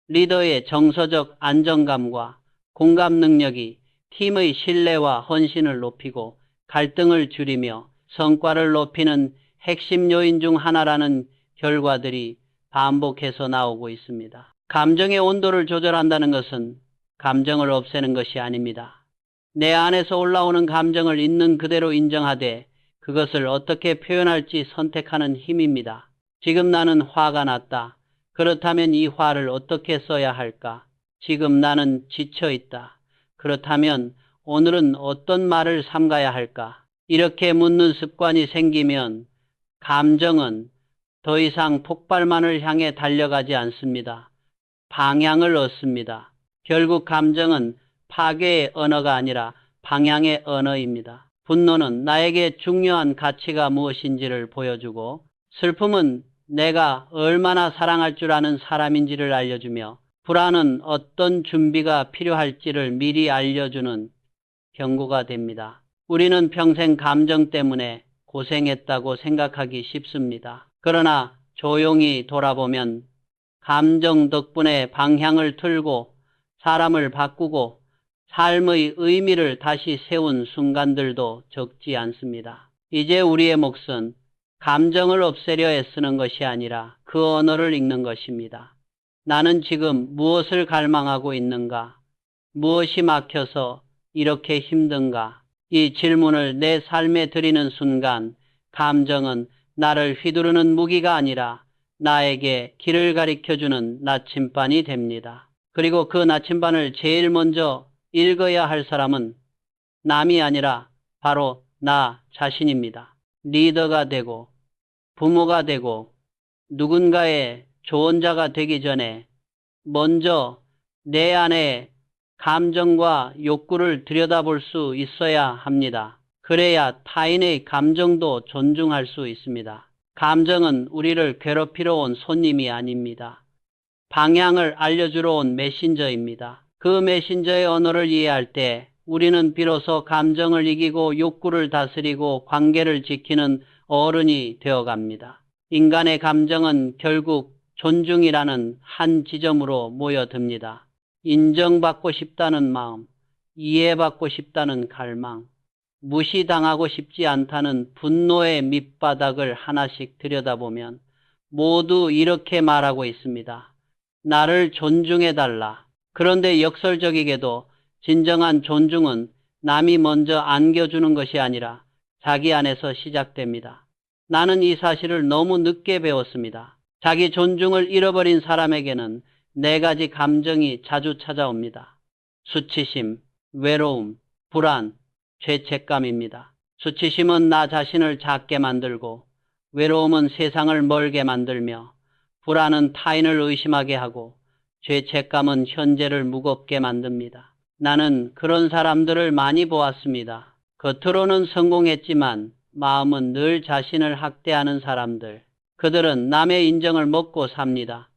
리더의 정서적 안정감과 공감 능력이 팀의 신뢰와 헌신을 높이고 갈등을 줄이며 성과를 높이는 핵심 요인 중 하나라는 결과들이 반복해서 나오고 있습니다. 감정의 온도를 조절한다는 것은 감정을 없애는 것이 아닙니다. 내 안에서 올라오는 감정을 있는 그대로 인정하되 그것을 어떻게 표현할지 선택하는 힘입니다. 지금 나는 화가 났다. 그렇다면 이 화를 어떻게 써야 할까? 지금 나는 지쳐있다. 그렇다면 오늘은 어떤 말을 삼가야 할까? 이렇게 묻는 습관이 생기면 감정은 더 이상 폭발만을 향해 달려가지 않습니다. 방향을 얻습니다. 결국 감정은 파괴의 언어가 아니라 방향의 언어입니다. 분노는 나에게 중요한 가치가 무엇인지를 보여주고, 슬픔은 내가 얼마나 사랑할 줄 아는 사람인지를 알려주며, 불안은 어떤 준비가 필요할지를 미리 알려주는 경고가 됩니다. 우리는 평생 감정 때문에 고생했다고 생각하기 쉽습니다. 그러나 조용히 돌아보면 감정 덕분에 방향을 틀고 사람을 바꾸고 삶의 의미를 다시 세운 순간들도 적지 않습니다. 이제 우리의 몫은 감정을 없애려 애쓰는 것이 아니라 그 언어를 읽는 것입니다. 나는 지금 무엇을 갈망하고 있는가? 무엇이 막혀서 이렇게 힘든가? 이 질문을 내 삶에 드리는 순간 감정은 나를 휘두르는 무기가 아니라 나에게 길을 가리켜주는 나침반이 됩니다. 그리고 그 나침반을 제일 먼저 읽어야 할 사람은 남이 아니라 바로 나 자신입니다. 리더가 되고 부모가 되고 누군가의 조언자가 되기 전에 먼저 내 안에 감정과 욕구를 들여다볼 수 있어야 합니다. 그래야 타인의 감정도 존중할 수 있습니다. 감정은 우리를 괴롭히러 온 손님이 아닙니다. 방향을 알려주러 온 메신저입니다. 그 메신저의 언어를 이해할 때 우리는 비로소 감정을 이기고 욕구를 다스리고 관계를 지키는 어른이 되어갑니다. 인간의 감정은 결국 존중이라는 한 지점으로 모여듭니다. 인정받고 싶다는 마음, 이해받고 싶다는 갈망, 무시당하고 싶지 않다는 분노의 밑바닥을 하나씩 들여다보면 모두 이렇게 말하고 있습니다. 나를 존중해달라. 그런데 역설적이게도 진정한 존중은 남이 먼저 안겨주는 것이 아니라 자기 안에서 시작됩니다. 나는 이 사실을 너무 늦게 배웠습니다. 자기 존중을 잃어버린 사람에게는 네 가지 감정이 자주 찾아옵니다. 수치심, 외로움, 불안, 죄책감입니다. 수치심은 나 자신을 작게 만들고, 외로움은 세상을 멀게 만들며, 불안은 타인을 의심하게 하고, 죄책감은 현재를 무겁게 만듭니다. 나는 그런 사람들을 많이 보았습니다. 겉으로는 성공했지만 마음은 늘 자신을 학대하는 사람들. 그들은 남의 인정을 먹고 삽니다.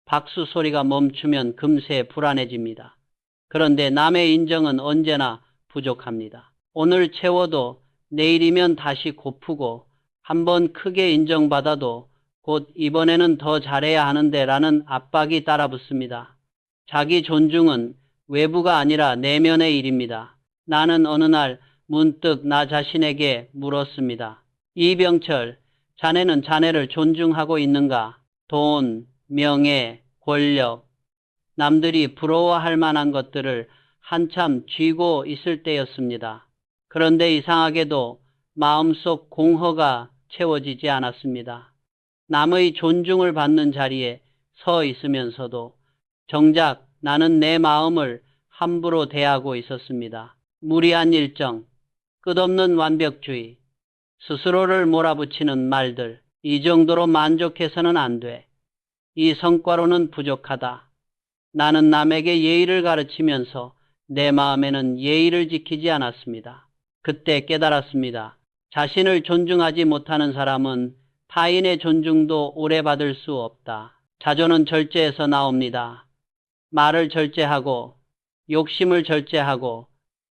박수 소리가 멈추면 금세 불안해집니다. 그런데 남의 인정은 언제나 부족합니다. 오늘 채워도 내일이면 다시 고프고 한번 크게 인정받아도 곧 이번에는 더 잘해야 하는데 라는 압박이 따라붙습니다. 자기 존중은 외부가 아니라 내면의 일입니다. 나는 어느 날 문득 나 자신에게 물었습니다. 이병철, 자네는 자네를 존중하고 있는가? 돈, 명예, 권력, 남들이 부러워할 만한 것들을 한참 쥐고 있을 때였습니다. 그런데 이상하게도 마음속 공허가 채워지지 않았습니다. 남의 존중을 받는 자리에 서 있으면서도 정작 나는 내 마음을 함부로 대하고 있었습니다. 무리한 일정, 끝없는 완벽주의, 스스로를 몰아붙이는 말들, 이 정도로 만족해서는 안 돼. 이 성과로는 부족하다. 나는 남에게 예의를 가르치면서 내 마음에는 예의를 지키지 않았습니다. 그때 깨달았습니다. 자신을 존중하지 못하는 사람은 타인의 존중도 오래 받을 수 없다. 자존은 절제에서 나옵니다. 말을 절제하고 욕심을 절제하고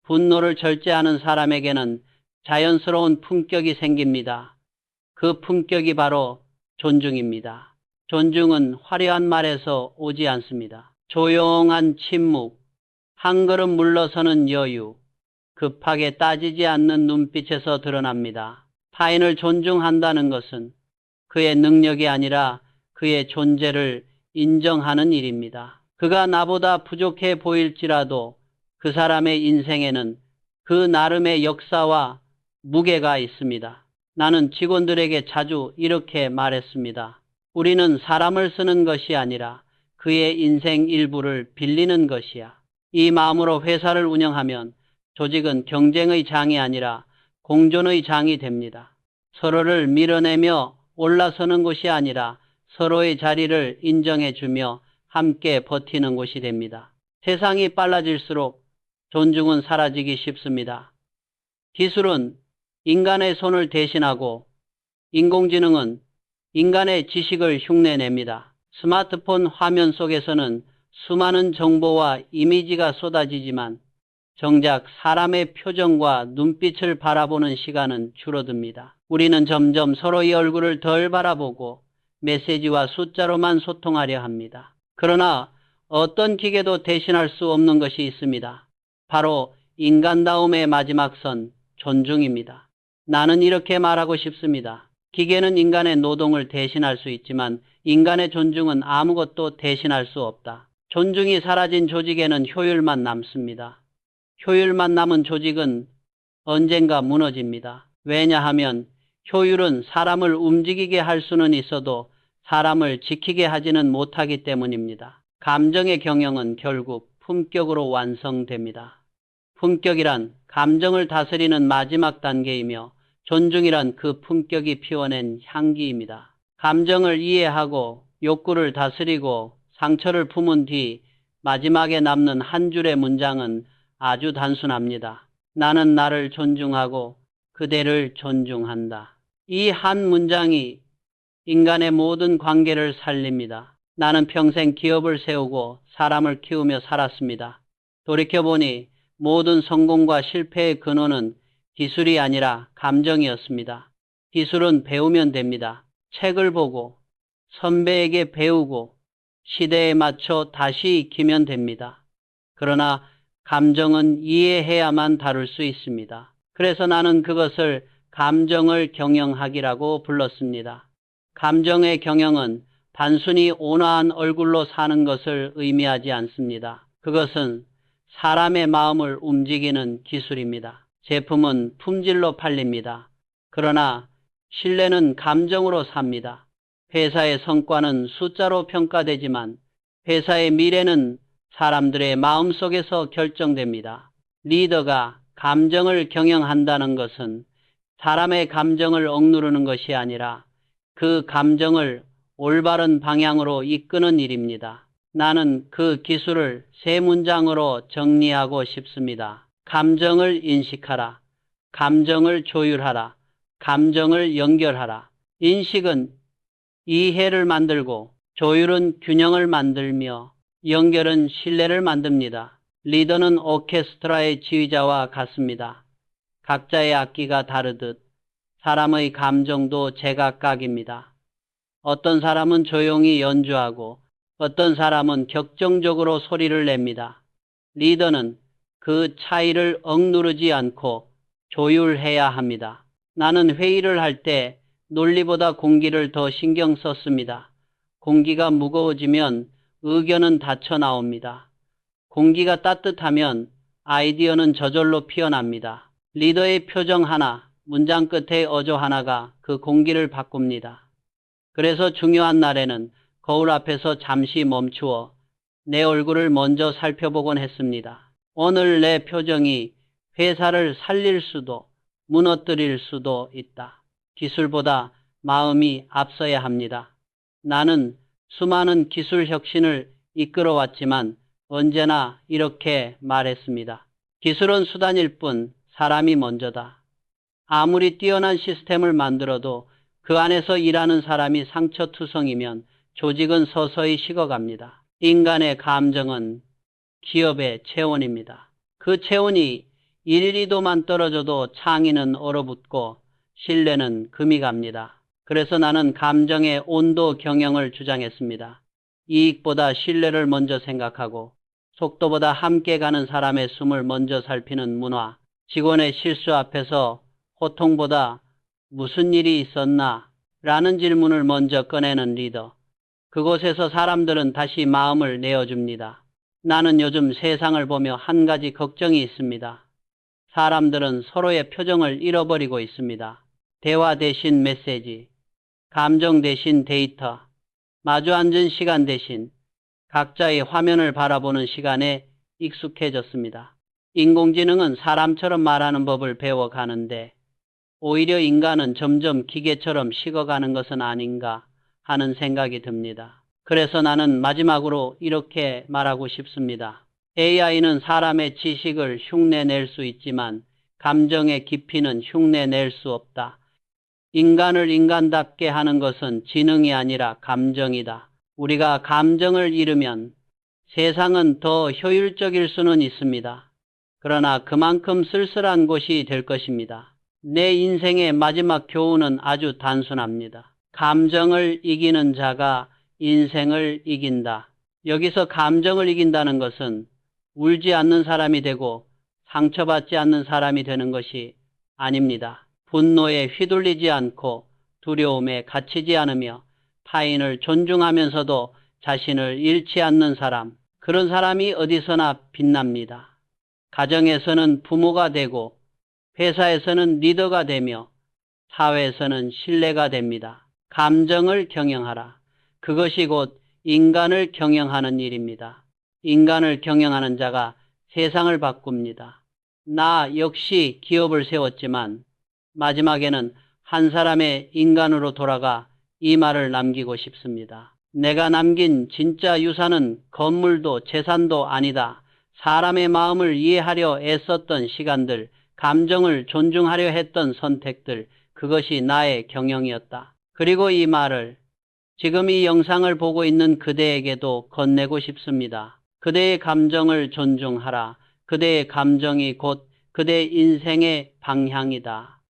분노를 절제하는 사람에게는 자연스러운 품격이 생깁니다. 그 품격이 바로 존중입니다. 존중은 화려한 말에서 오지 않습니다. 조용한 침묵, 한 걸음 물러서는 여유, 급하게 따지지 않는 눈빛에서 드러납니다. 타인을 존중한다는 것은 그의 능력이 아니라 그의 존재를 인정하는 일입니다. 그가 나보다 부족해 보일지라도 그 사람의 인생에는 그 나름의 역사와 무게가 있습니다. 나는 직원들에게 자주 이렇게 말했습니다. 우리는 사람을 쓰는 것이 아니라 그의 인생 일부를 빌리는 것이야. 이 마음으로 회사를 운영하면 조직은 경쟁의 장이 아니라 공존의 장이 됩니다. 서로를 밀어내며 올라서는 곳이 아니라 서로의 자리를 인정해주며 함께 버티는 곳이 됩니다. 세상이 빨라질수록 존중은 사라지기 쉽습니다. 기술은 인간의 손을 대신하고 인공지능은 인간의 지식을 흉내냅니다. 스마트폰 화면 속에서는 수많은 정보와 이미지가 쏟아지지만 정작 사람의 표정과 눈빛을 바라보는 시간은 줄어듭니다. 우리는 점점 서로의 얼굴을 덜 바라보고 메시지와 숫자로만 소통하려 합니다. 그러나 어떤 기계도 대신할 수 없는 것이 있습니다. 바로 인간다움의 마지막 선, 존중입니다. 나는 이렇게 말하고 싶습니다. 기계는 인간의 노동을 대신할 수 있지만 인간의 존중은 아무것도 대신할 수 없다. 존중이 사라진 조직에는 효율만 남습니다. 효율만 남은 조직은 언젠가 무너집니다. 왜냐하면 효율은 사람을 움직이게 할 수는 있어도 사람을 지키게 하지는 못하기 때문입니다. 감정의 경영은 결국 품격으로 완성됩니다. 품격이란 감정을 다스리는 마지막 단계이며 존중이란 그 품격이 피워낸 향기입니다. 감정을 이해하고 욕구를 다스리고 상처를 품은 뒤 마지막에 남는 한 줄의 문장은 아주 단순합니다. 나는 나를 존중하고 그대를 존중한다. 이 한 문장이 인간의 모든 관계를 살립니다. 나는 평생 기업을 세우고 사람을 키우며 살았습니다. 돌이켜보니 모든 성공과 실패의 근원은 기술이 아니라 감정이었습니다. 기술은 배우면 됩니다. 책을 보고 선배에게 배우고 시대에 맞춰 다시 익히면 됩니다. 그러나 감정은 이해해야만 다룰 수 있습니다. 그래서 나는 그것을 감정을 경영하기라고 불렀습니다. 감정의 경영은 단순히 온화한 얼굴로 사는 것을 의미하지 않습니다. 그것은 사람의 마음을 움직이는 기술입니다. 제품은 품질로 팔립니다. 그러나 신뢰는 감정으로 삽니다. 회사의 성과는 숫자로 평가되지만 회사의 미래는 사람들의 마음속에서 결정됩니다. 리더가 감정을 경영한다는 것은 사람의 감정을 억누르는 것이 아니라 그 감정을 올바른 방향으로 이끄는 일입니다. 나는 그 기술을 세 문장으로 정리하고 싶습니다. 감정을 인식하라. 감정을 조율하라. 감정을 연결하라. 인식은 이해를 만들고 조율은 균형을 만들며 연결은 신뢰를 만듭니다. 리더는 오케스트라의 지휘자와 같습니다. 각자의 악기가 다르듯 사람의 감정도 제각각입니다. 어떤 사람은 조용히 연주하고 어떤 사람은 격정적으로 소리를 냅니다. 리더는 그 차이를 억누르지 않고 조율해야 합니다. 나는 회의를 할 때 논리보다 공기를 더 신경 썼습니다. 공기가 무거워지면 의견은 닫혀 나옵니다. 공기가 따뜻하면 아이디어는 저절로 피어납니다. 리더의 표정 하나, 문장 끝의 어조 하나가 그 공기를 바꿉니다. 그래서 중요한 날에는 거울 앞에서 잠시 멈추어 내 얼굴을 먼저 살펴보곤 했습니다. 오늘 내 표정이 회사를 살릴 수도 무너뜨릴 수도 있다. 기술보다 마음이 앞서야 합니다. 나는 수많은 기술 혁신을 이끌어왔지만 언제나 이렇게 말했습니다. 기술은 수단일 뿐 사람이 먼저다. 아무리 뛰어난 시스템을 만들어도 그 안에서 일하는 사람이 상처투성이면 조직은 서서히 식어갑니다. 인간의 감정은 기업의 체온입니다. 그 체온이 1~2도만 떨어져도 창의는 얼어붙고 신뢰는 금이 갑니다. 그래서 나는 감정의 온도 경영을 주장했습니다. 이익보다 신뢰를 먼저 생각하고 속도보다 함께 가는 사람의 숨을 먼저 살피는 문화, 직원의 실수 앞에서 호통보다 무슨 일이 있었나? 라는 질문을 먼저 꺼내는 리더. 그곳에서 사람들은 다시 마음을 내어줍니다. 나는 요즘 세상을 보며 한 가지 걱정이 있습니다. 사람들은 서로의 표정을 잃어버리고 있습니다. 대화 대신 메시지, 감정 대신 데이터, 마주 앉은 시간 대신 각자의 화면을 바라보는 시간에 익숙해졌습니다. 인공지능은 사람처럼 말하는 법을 배워가는데 오히려 인간은 점점 기계처럼 식어가는 것은 아닌가 하는 생각이 듭니다. 그래서 나는 마지막으로 이렇게 말하고 싶습니다. AI는 사람의 지식을 흉내낼 수 있지만 감정의 깊이는 흉내낼 수 없다. 인간을 인간답게 하는 것은 지능이 아니라 감정이다. 우리가 감정을 잃으면 세상은 더 효율적일 수는 있습니다. 그러나 그만큼 쓸쓸한 곳이 될 것입니다. 내 인생의 마지막 교훈은 아주 단순합니다. 감정을 이기는 자가 인생을 이긴다. 여기서 감정을 이긴다는 것은 울지 않는 사람이 되고 상처받지 않는 사람이 되는 것이 아닙니다. 분노에 휘둘리지 않고 두려움에 갇히지 않으며 타인을 존중하면서도 자신을 잃지 않는 사람, 그런 사람이 어디서나 빛납니다. 가정에서는 부모가 되고 회사에서는 리더가 되며 사회에서는 신뢰가 됩니다. 감정을 경영하라. 그것이 곧 인간을 경영하는 일입니다. 인간을 경영하는 자가 세상을 바꿉니다. 나 역시 기업을 세웠지만 마지막에는 한 사람의 인간으로 돌아가 이 말을 남기고 싶습니다. 내가 남긴 진짜 유산은 건물도 재산도 아니다. 사람의 마음을 이해하려 애썼던 시간들, 감정을 존중하려 했던 선택들, 그것이 나의 경영이었다. 그리고 이 말을 지금 이 영상을 보고 있는 그대에게도 건네고 싶습니다. 그대의 감정을 존중하라. 그대의 감정이 곧 그대 인생의 방향이다.